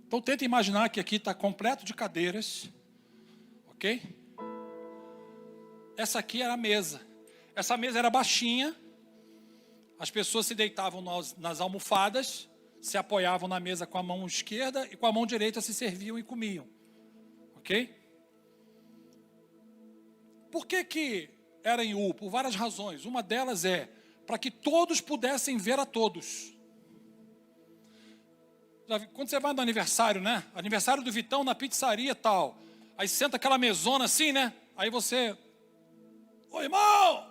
Então tenta imaginar que aqui está completo de cadeiras. Ok? Essa aqui era a mesa. Essa mesa era baixinha. As pessoas se deitavam nas almofadas, se apoiavam na mesa com a mão esquerda e com a mão direita se serviam e comiam. Ok? Por que era em U? Por várias razões. Uma delas é para que todos pudessem ver a todos. Quando você vai no aniversário, né? Aniversário do Vitão na pizzaria e tal. Aí senta aquela mesona assim, né? Aí você... Ô irmão!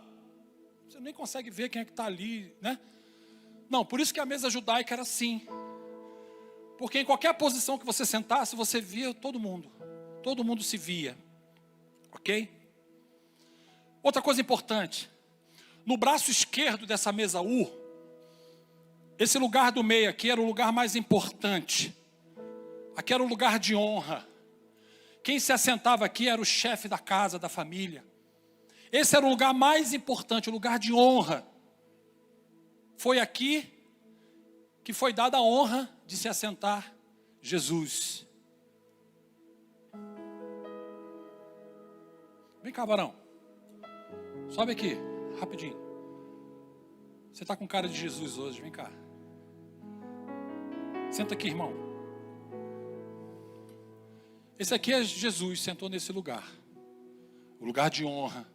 Você nem consegue ver quem é que está ali, né? Não, por isso que a mesa judaica era assim. Porque em qualquer posição que você sentasse, você via todo mundo. Todo mundo se via. Ok? Outra coisa importante. No braço esquerdo dessa mesa U, esse lugar do meio aqui era o lugar mais importante. Aqui era o lugar de honra. Quem se assentava aqui era o chefe da casa, da família. Esse era o lugar mais importante, o lugar de honra. Foi aqui que foi dada a honra de se assentar Jesus. Vem cá, varão. Sobe aqui, rapidinho. Você está com cara de Jesus hoje, vem cá. Senta aqui, irmão. Esse aqui é Jesus, sentou nesse lugar. O lugar de honra.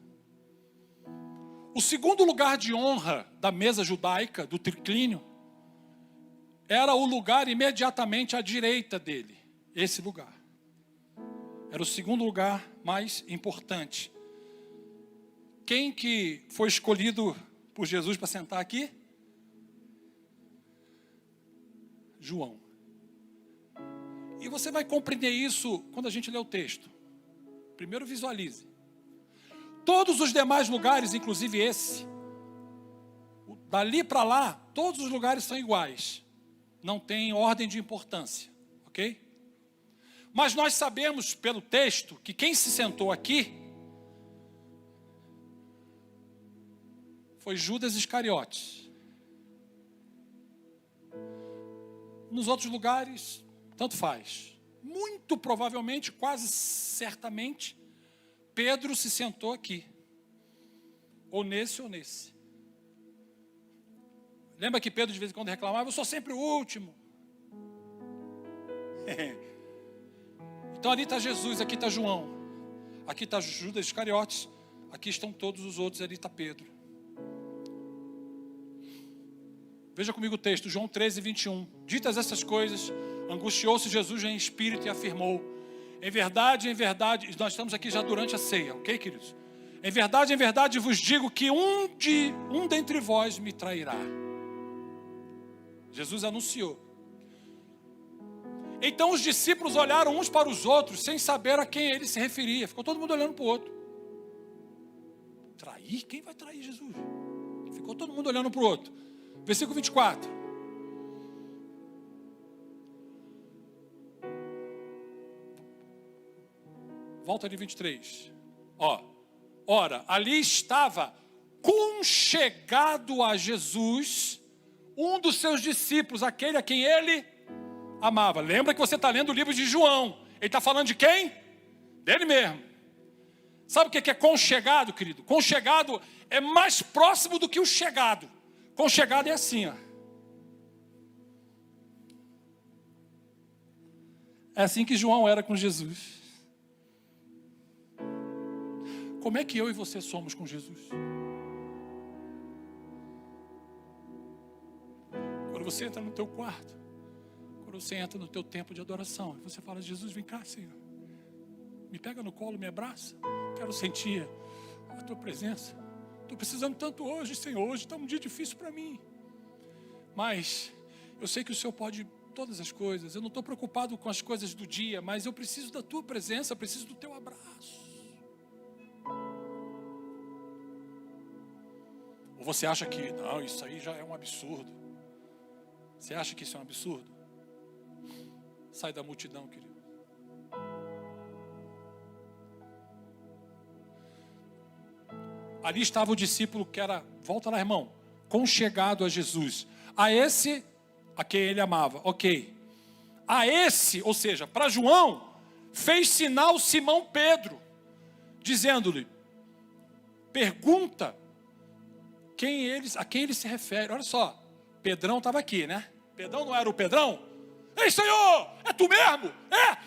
O segundo lugar de honra da mesa judaica, do triclínio, era o lugar imediatamente à direita dele. Esse lugar. Era o segundo lugar mais importante. Quem que foi escolhido por Jesus para sentar aqui? João. E você vai compreender isso quando a gente lê o texto. Primeiro visualize. Todos os demais lugares, inclusive esse, dali para lá, todos os lugares são iguais. Não tem ordem de importância, ok? Mas nós sabemos pelo texto que quem se sentou aqui foi Judas Iscariotes. Nos outros lugares, tanto faz. Muito provavelmente, quase certamente, Pedro se sentou aqui. Ou nesse ou nesse. Lembra que Pedro de vez em quando reclamava, eu sou sempre o último. Então ali está Jesus, aqui está João. Aqui está Judas Iscariotes. Aqui estão todos os outros, ali está Pedro. Veja comigo o texto, João 13, 21. Ditas essas coisas, angustiou-se Jesus em espírito e afirmou: em verdade, nós estamos aqui já durante a ceia, ok, queridos? Em verdade vos digo que um dentre vós me trairá. Jesus anunciou. Então os discípulos olharam uns para os outros, sem saber a quem ele se referia. Ficou todo mundo olhando para o outro. Trair? Quem vai trair Jesus? Ficou todo mundo olhando para o outro. Versículo 24. Volta de 23. Ora, ali estava conchegado a Jesus um dos seus discípulos, aquele a quem ele amava. Lembra que você está lendo o livro de João. Ele está falando de quem? Dele mesmo. Sabe o que é conchegado, querido? Conchegado é mais próximo do que o chegado. Conchegado é assim, ó. É assim que João era com Jesus. Como é que eu e você somos com Jesus? Quando você entra no teu quarto, quando você entra no teu tempo de adoração, você fala: Jesus, vem cá, Senhor. Me pega no colo, me abraça. Quero sentir a tua presença. Estou precisando tanto hoje, Senhor. Hoje está um dia difícil para mim. Mas eu sei que o Senhor pode todas as coisas. Eu não estou preocupado com as coisas do dia, mas eu preciso da tua presença, eu preciso do teu abraço. Ou você acha que, não, isso aí já é um absurdo? Você acha que isso é um absurdo? Sai da multidão, querido. Ali estava o discípulo que era, volta lá, irmão, conchegado a Jesus. A esse, a quem ele amava, ok. A esse, ou seja, para João, fez sinal Simão Pedro, dizendo-lhe: pergunta a quem ele se refere. Olha só, Pedrão estava aqui, né? Pedrão não era o Pedrão? Ei, Senhor, é tu mesmo? É?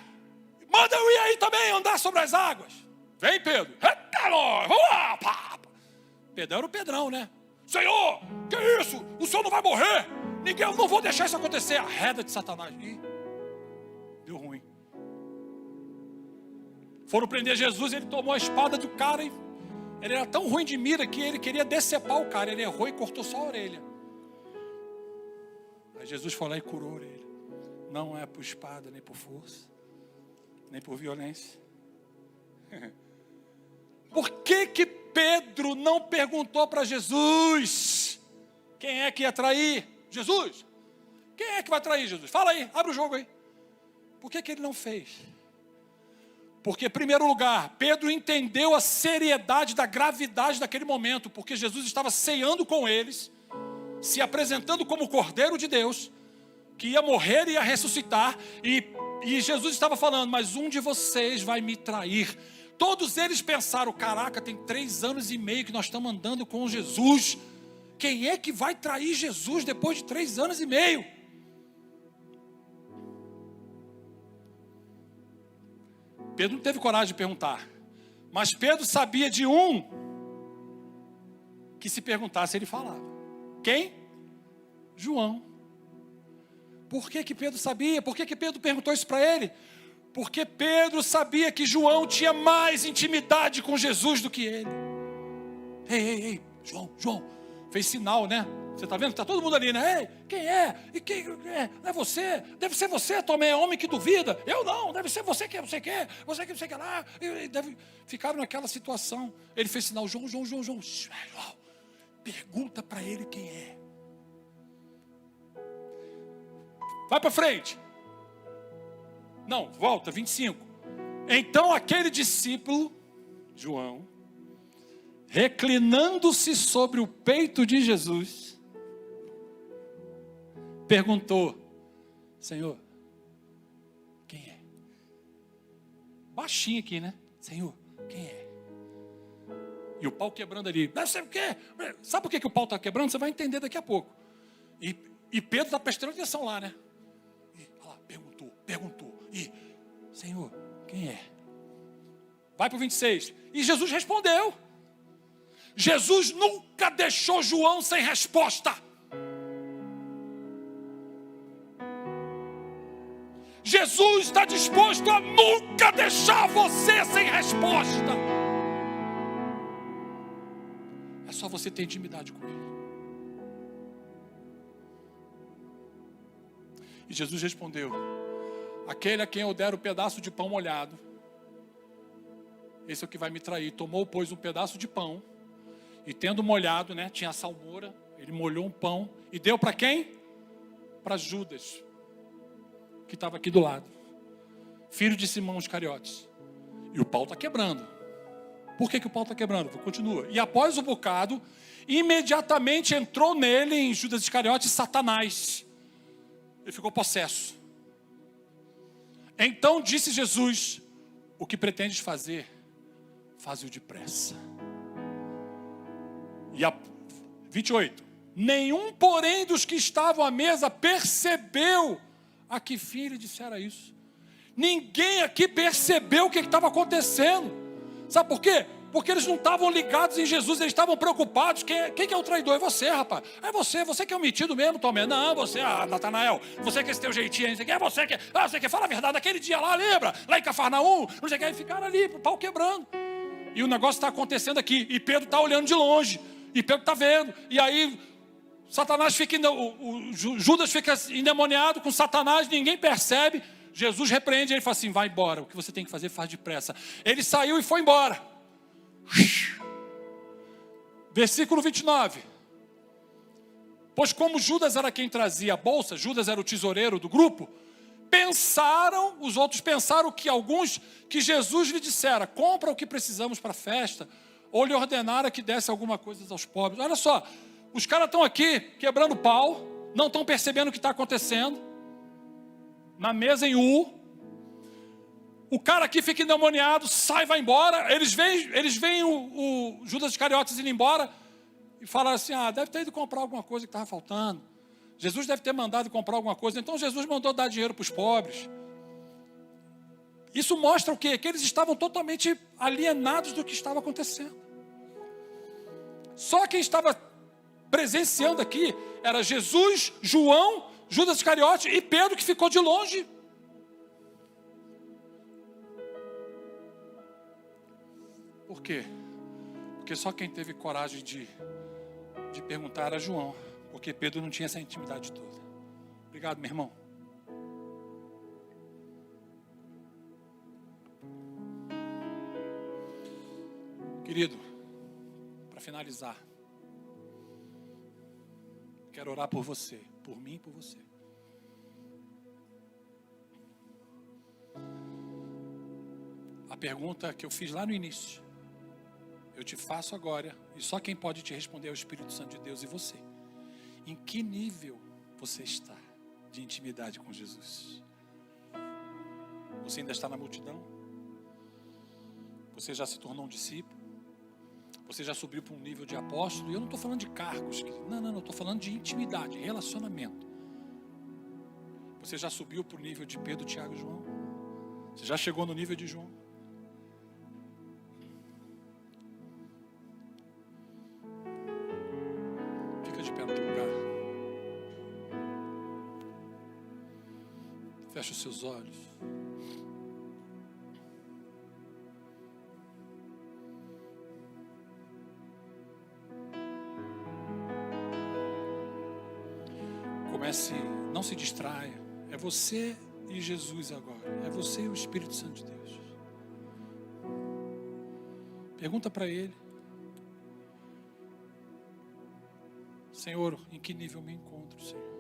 Manda eu ir aí também, andar sobre as águas. Vem, Pedro. Eita, nós, vamos lá. Pá. Pedrão era o Pedrão, né? Senhor, que isso? O senhor não vai morrer? Eu não vou deixar isso acontecer. A reda de Satanás. Ih, deu ruim. Foram prender Jesus, ele tomou a espada do cara e ele era tão ruim de mira que ele queria decepar o cara. Ele errou e cortou só a orelha. Aí Jesus foi lá e curou a orelha. Não é por espada, nem por força, nem por violência. Por que Pedro não perguntou para Jesus quem é que ia trair? Jesus, quem é que vai trair Jesus? Fala aí, abre o jogo aí. Por que ele não fez? Porque, em primeiro lugar, Pedro entendeu a seriedade da gravidade daquele momento, porque Jesus estava ceando com eles, se apresentando como o Cordeiro de Deus, que ia morrer e ia ressuscitar, e Jesus estava falando: mas um de vocês vai me trair. Todos eles pensaram: caraca, tem 3 anos e meio que nós estamos andando com Jesus, quem é que vai trair Jesus depois de 3 anos e meio? Pedro não teve coragem de perguntar, mas Pedro sabia de um que, se perguntasse, ele falava. Quem? João. Por que Pedro sabia? Por que Pedro perguntou isso para ele? Porque Pedro sabia que João tinha mais intimidade com Jesus do que ele. Ei, João, fez sinal, né? Você está vendo? Está todo mundo ali, né? Ei, quem é? E quem é? Não é você? Deve ser você, Tomé, homem que duvida. Eu não, deve ser você que você quer. Você que você quer lá. Ficaram naquela situação. Ele fez sinal: João. Pergunta para ele quem é. Vai para frente. Não, volta, 25. Então aquele discípulo, João, reclinando-se sobre o peito de Jesus, perguntou: Senhor, quem é? Baixinho aqui, né? Senhor, quem é? E o pau quebrando ali. Não sei o quê. Sabe por que o pau está quebrando? Você vai entender daqui a pouco. E Pedro está prestando atenção lá, né? Olha lá, perguntou. E, Senhor, quem é? Vai para o 26. E Jesus respondeu. Jesus nunca deixou João sem resposta. Jesus está disposto a nunca deixar você sem resposta. É só você ter intimidade com Ele. E Jesus respondeu: aquele a quem eu der o pedaço de pão molhado, esse é o que vai me trair. Tomou, pois, um pedaço de pão, e tendo molhado, né, tinha a salmoura, ele molhou um pão, e deu para quem? Para Judas, que estava aqui do lado, filho de Simão Iscariotes. E o pau está quebrando. Por que o pau está quebrando? Continua. E após o bocado, imediatamente entrou nele, em Judas Iscariotes, Satanás. Ele ficou possesso. Então disse Jesus: o que pretendes fazer, faze-o depressa. E 28. Nenhum, porém, dos que estavam à mesa percebeu a que fim ele dissera isso. Ninguém aqui percebeu o que estava acontecendo. Sabe por quê? Porque eles não estavam ligados em Jesus, eles estavam preocupados. Quem que é o traidor? É você, rapaz. É você que é o metido mesmo, Tomé. Não, você, Natanael, você que é esse teu jeitinho, não sei o que, é você que fala a verdade. Naquele dia lá, lembra? Lá em Cafarnaum, não sei o que, e ficaram ali, o pau quebrando. E o negócio está acontecendo aqui, e Pedro está olhando de longe, e Pedro está vendo, e aí Satanás fica, Judas fica endemoniado com Satanás, ninguém percebe. Jesus repreende ele e fala assim: vai embora, o que você tem que fazer, faz depressa. Ele saiu e foi embora. Versículo 29. Pois como Judas era quem trazia a bolsa, Judas era o tesoureiro do grupo, os outros pensaram que alguns, que Jesus lhe dissera: compra o que precisamos para a festa, ou lhe ordenara que desse alguma coisa aos pobres. Olha só, os caras estão aqui quebrando pau, não estão percebendo o que está acontecendo, na mesa em U. O cara aqui fica endemoniado, sai, vai embora. Eles veem o Judas Iscariotes indo embora e falam assim: deve ter ido comprar alguma coisa que estava faltando. Jesus deve ter mandado comprar alguma coisa. Então Jesus mandou dar dinheiro para os pobres. Isso mostra o quê? Que eles estavam totalmente alienados do que estava acontecendo. Só quem estava presenciando aqui era Jesus, João, Judas Iscariote e Pedro, que ficou de longe. Por quê? Porque só quem teve coragem de perguntar era João, porque Pedro não tinha essa intimidade toda. Obrigado, meu irmão. Querido, para finalizar, quero orar por você, por mim e por você. A pergunta que eu fiz lá no início, eu te faço agora, e só quem pode te responder é o Espírito Santo de Deus e você. Em que nível você está de intimidade com Jesus? Você ainda está na multidão? Você já se tornou um discípulo? Você já subiu para um nível de apóstolo? E eu não estou falando de cargos, não, estou falando de intimidade, relacionamento. Você já subiu para o nível de Pedro, Tiago e João? Você já chegou no nível de João? Fica de pé no teu lugar. Fecha os seus olhos. Comece, não se distraia. É você e Jesus agora. É você e o Espírito Santo de Deus. Pergunta para Ele: Senhor, em que nível me encontro, Senhor?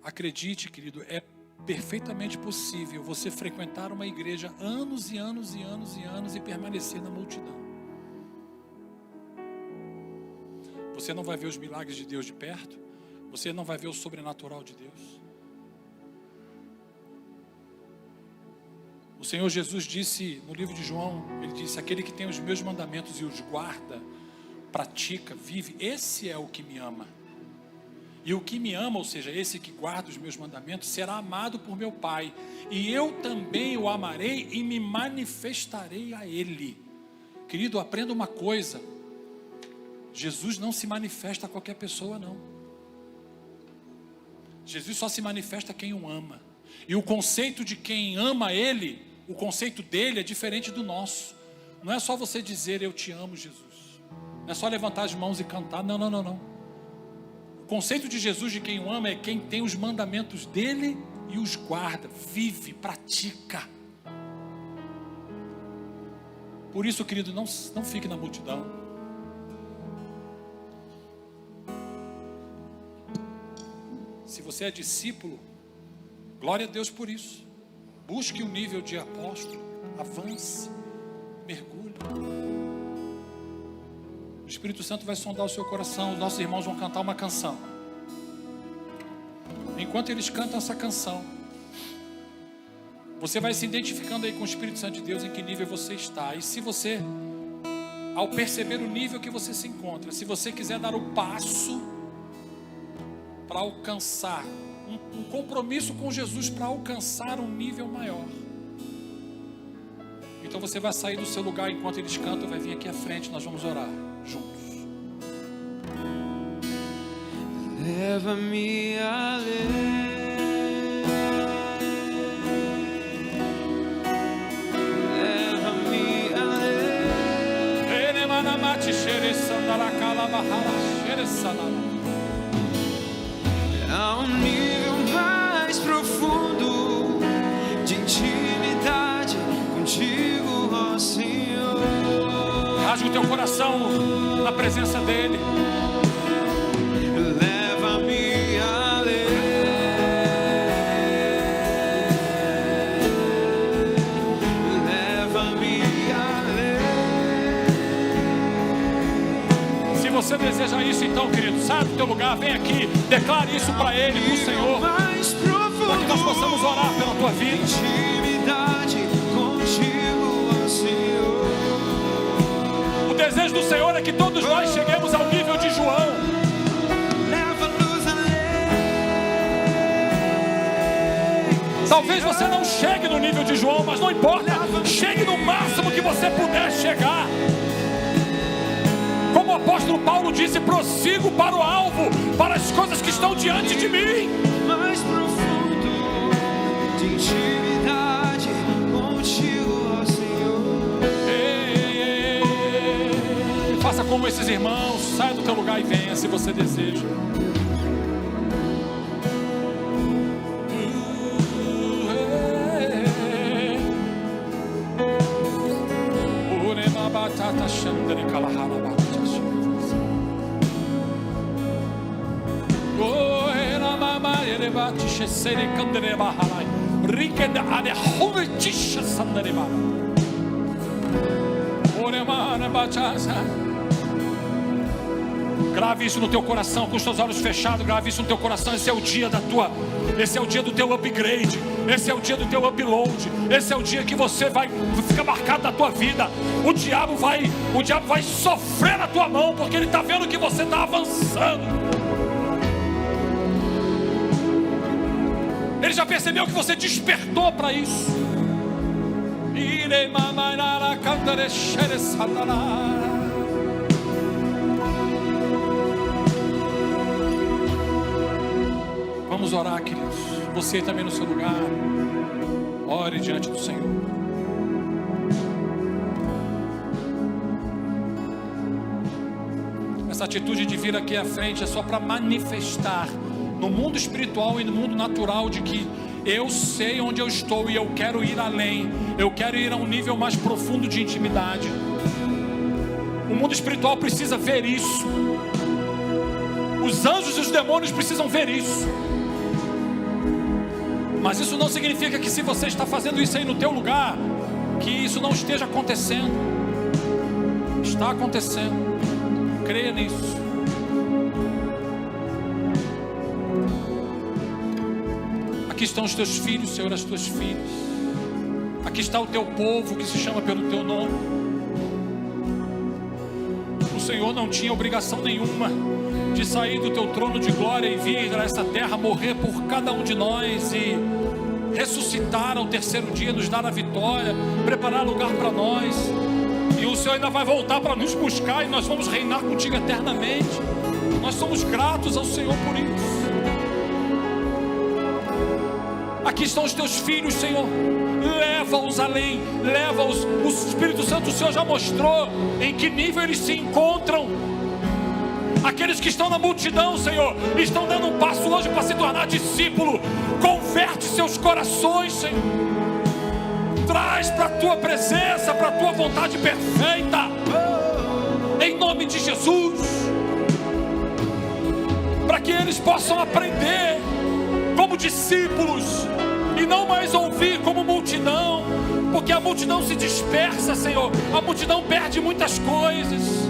Acredite, querido, é perfeitamente possível você frequentar uma igreja anos e anos e anos e anos e permanecer na multidão. Você não vai ver os milagres de Deus de perto, você não vai ver o sobrenatural de Deus. O Senhor Jesus disse no livro de João, Ele disse: aquele que tem os meus mandamentos e os guarda, pratica, vive, esse é o que me ama. E o que me ama, ou seja, esse que guarda os meus mandamentos, será amado por meu Pai. E eu também o amarei e me manifestarei a Ele. Querido, aprenda uma coisa: Jesus não se manifesta a qualquer pessoa, não. Jesus só se manifesta a quem o ama. E o conceito de quem ama Ele, o conceito dele é diferente do nosso. Não é só você dizer: eu te amo, Jesus. Não é só levantar as mãos e cantar. Não. conceito de Jesus de quem o ama é quem tem os mandamentos dele e os guarda, vive, pratica. Por isso, querido, não fique na multidão. Se você é discípulo, glória a Deus por isso. Busque um nível de apóstolo, avance, mergulhe. O Espírito Santo vai sondar o seu coração. Os nossos irmãos vão cantar uma canção. Enquanto eles cantam essa canção, você vai se identificando aí com o Espírito Santo de Deus, em que nível você está. E se você, ao perceber o nível que você se encontra, se você quiser dar o passo para alcançar um compromisso com Jesus, para alcançar um nível maior, então você vai sair do seu lugar enquanto eles cantam, vai vir aqui à frente, nós vamos orar juntos. Leva-me além, leva-me além, Enemanamati xereçandara calabahara xereçandara. a um nível mais profundo de intimidade contigo, ó Senhor. Rasga o teu coração na presença dele. Leva-me além, leva-me além. Se você deseja isso, então, querido, sai do teu lugar, vem aqui, declare isso para ele, para o Senhor, Mais profundo, para que nós possamos orar pela tua vida. intimidade contigo, ó Senhor. O desejo do Senhor é que todos nós cheguemos ao nível de João. Leva-nos além. Talvez você não chegue no nível de João, mas não importa, chegue no máximo que você puder chegar. Como o apóstolo Paulo disse, prossigo para o alvo, para as coisas que estão diante de mim. Mais profundo de intimidade contigo, ó Senhor. Faça como esses irmãos, saia do teu lugar e venha, se você deseja. Grave isso no teu coração, com os teus olhos fechados, grave isso no teu coração. Esse é o dia do teu upgrade, esse é o dia do teu upload, esse é o dia que você vai ficar marcado na tua vida. O diabo vai sofrer na tua mão, porque ele está vendo que você está avançando. Ele já percebeu que você despertou para isso. Vamos orar, queridos. Você também no seu lugar, ore diante do Senhor. Essa atitude de vir aqui à frente é só para manifestar no mundo espiritual e no mundo natural de que eu sei onde eu estou e eu quero ir além. Eu quero ir a um nível mais profundo de intimidade. O mundo espiritual precisa ver isso. Os anjos e os demônios precisam ver isso. Mas isso não significa que, se você está fazendo isso aí no teu lugar, que isso não esteja acontecendo. Está acontecendo. Creia nisso. Aqui estão os teus filhos, Senhor, as tuas filhas. Aqui está o teu povo que se chama pelo teu nome. O Senhor não tinha obrigação nenhuma de sair do teu trono de glória e vir a essa terra, morrer por cada um de nós e ressuscitar ao terceiro dia, nos dar a vitória, preparar lugar para nós. E o Senhor ainda vai voltar para nos buscar e nós vamos reinar contigo eternamente. Nós somos gratos ao Senhor por isso. Aqui estão os teus filhos, Senhor. Leva-os além, leva-os. O Espírito Santo, o Senhor já mostrou em que nível eles se encontram. Aqueles que estão na multidão, Senhor, estão dando um passo hoje para se tornar discípulo. Converte seus corações, Senhor. Traz para a tua presença, para a tua vontade perfeita, em nome de Jesus, para que eles possam aprender como discípulos e não mais ouvir como multidão, porque a multidão se dispersa, Senhor, a multidão perde muitas coisas.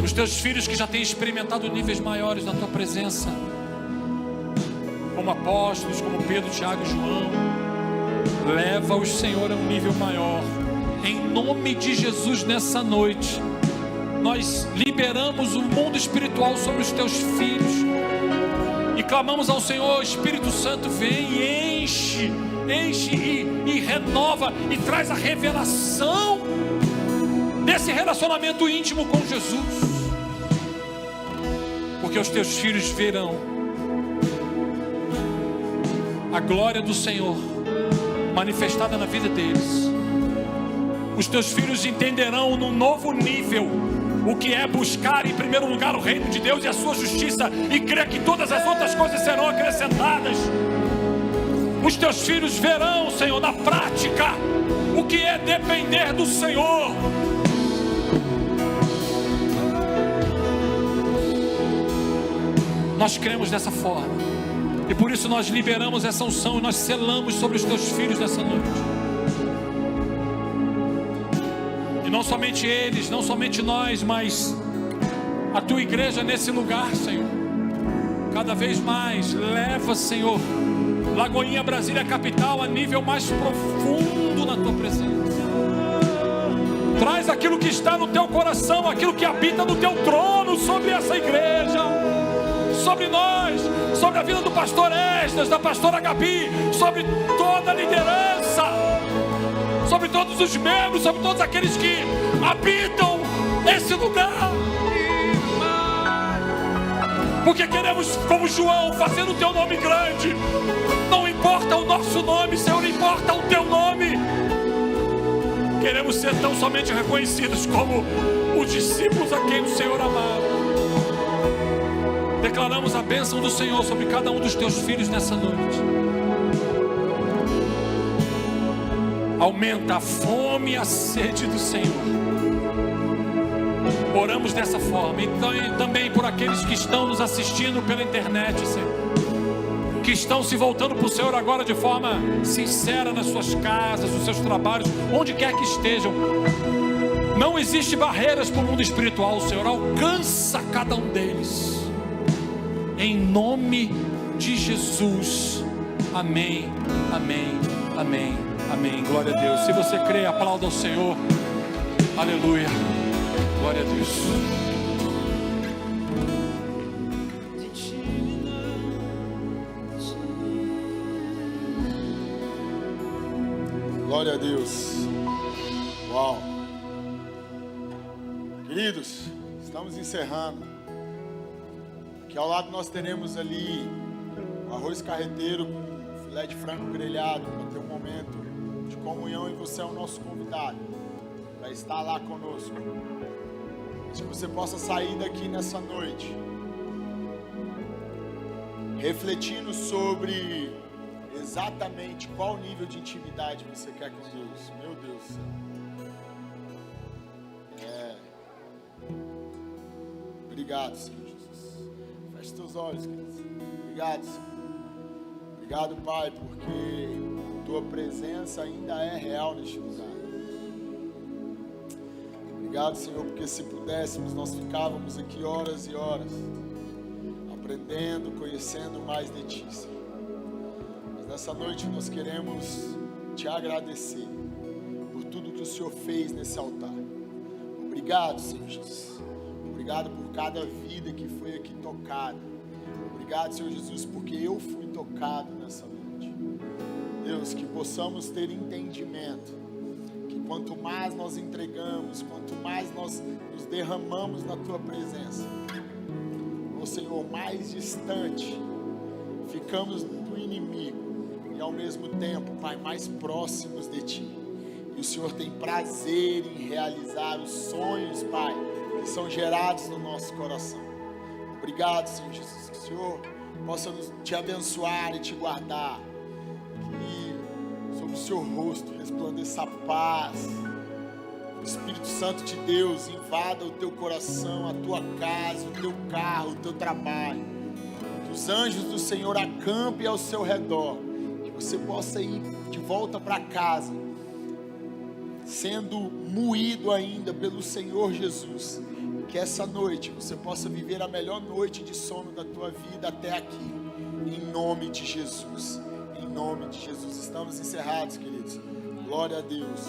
Os teus filhos que já têm experimentado níveis maiores na tua presença, como apóstolos, como Pedro, Tiago e João, leva-os, Senhor, a um nível maior, em nome de Jesus. Nessa noite nós liberamos o mundo espiritual sobre os teus filhos e clamamos ao Senhor: Espírito Santo, vem e enche e renova e traz a revelação desse relacionamento íntimo com Jesus, porque os teus filhos verão a glória do Senhor manifestada na vida deles. Os teus filhos entenderão num novo nível o que é buscar em primeiro lugar o reino de Deus e a sua justiça, e crer que todas as outras coisas serão acrescentadas. Os teus filhos verão, Senhor, na prática o que é depender do Senhor. Nós cremos dessa forma, e por isso nós liberamos essa unção e nós selamos sobre os teus filhos nessa noite. E não somente eles, não somente nós, mas a tua igreja nesse lugar, Senhor. Cada vez mais leva, Senhor, Lagoinha, Brasília, capital, a nível mais profundo na tua presença. Traz aquilo que está no teu coração, aquilo que habita no teu trono sobre essa igreja, sobre nós, sobre a vida do pastor Esdras, da pastora Gabi, sobre toda a liderança, sobre todos os membros, sobre todos aqueles que habitam esse lugar, porque queremos, como João, fazer o teu nome grande. Não importa o nosso nome, Senhor, importa o teu nome. Queremos ser tão somente reconhecidos como os discípulos a quem o Senhor amava. Declaramos a bênção do Senhor sobre cada um dos teus filhos nessa noite. Aumenta a fome e a sede do Senhor. Oramos dessa forma. Então, e também por aqueles que estão nos assistindo pela internet, Senhor, que estão se voltando para o Senhor agora de forma sincera nas suas casas, nos seus trabalhos, onde quer que estejam. Não existe barreiras para o mundo espiritual. O Senhor alcança cada um deles, em nome de Jesus. Amém, amém, amém, amém. Glória a Deus. Se você crê, aplauda ao Senhor. Aleluia. Glória a Deus. Glória a Deus. Uau. Queridos, estamos encerrando. Aqui ao lado nós teremos ali arroz carreteiro com filé de frango grelhado, para ter um momento de comunhão, e você é o nosso convidado para estar lá conosco. Que você possa sair daqui nessa noite refletindo sobre exatamente qual nível de intimidade você quer com Deus. Meu Deus do céu. Obrigado, Senhor Jesus. Feche teus olhos, queridos. Obrigado, Senhor. Obrigado, Pai, porque tua presença ainda é real neste lugar. Obrigado, Senhor, porque se pudéssemos, nós ficávamos aqui horas e horas, aprendendo, conhecendo mais de Ti, Senhor. Mas nessa noite nós queremos Te agradecer por tudo que o Senhor fez nesse altar. Obrigado, Senhor Jesus. Obrigado por cada vida que foi aqui tocada. Obrigado, Senhor Jesus, porque eu fui tocado nessa noite. Deus, que possamos ter entendimento, quanto mais nós entregamos, quanto mais nós nos derramamos na Tua presença, ó Senhor, mais distante ficamos do inimigo e ao mesmo tempo, Pai, mais próximos de Ti. E o Senhor tem prazer em realizar os sonhos, Pai, que são gerados no nosso coração. Obrigado, Senhor Jesus, que o Senhor possa te abençoar e te guardar, que sobre o seu rosto resplandeça a paz. O Espírito Santo de Deus invada o teu coração, a tua casa, o teu carro, o teu trabalho. Que os anjos do Senhor acampem ao seu redor, que você possa ir de volta para casa, sendo moído ainda pelo Senhor Jesus. Que essa noite você possa viver a melhor noite de sono da tua vida até aqui, em nome de Jesus. Em nome de Jesus. Estamos encerrados, queridos. Glória a Deus.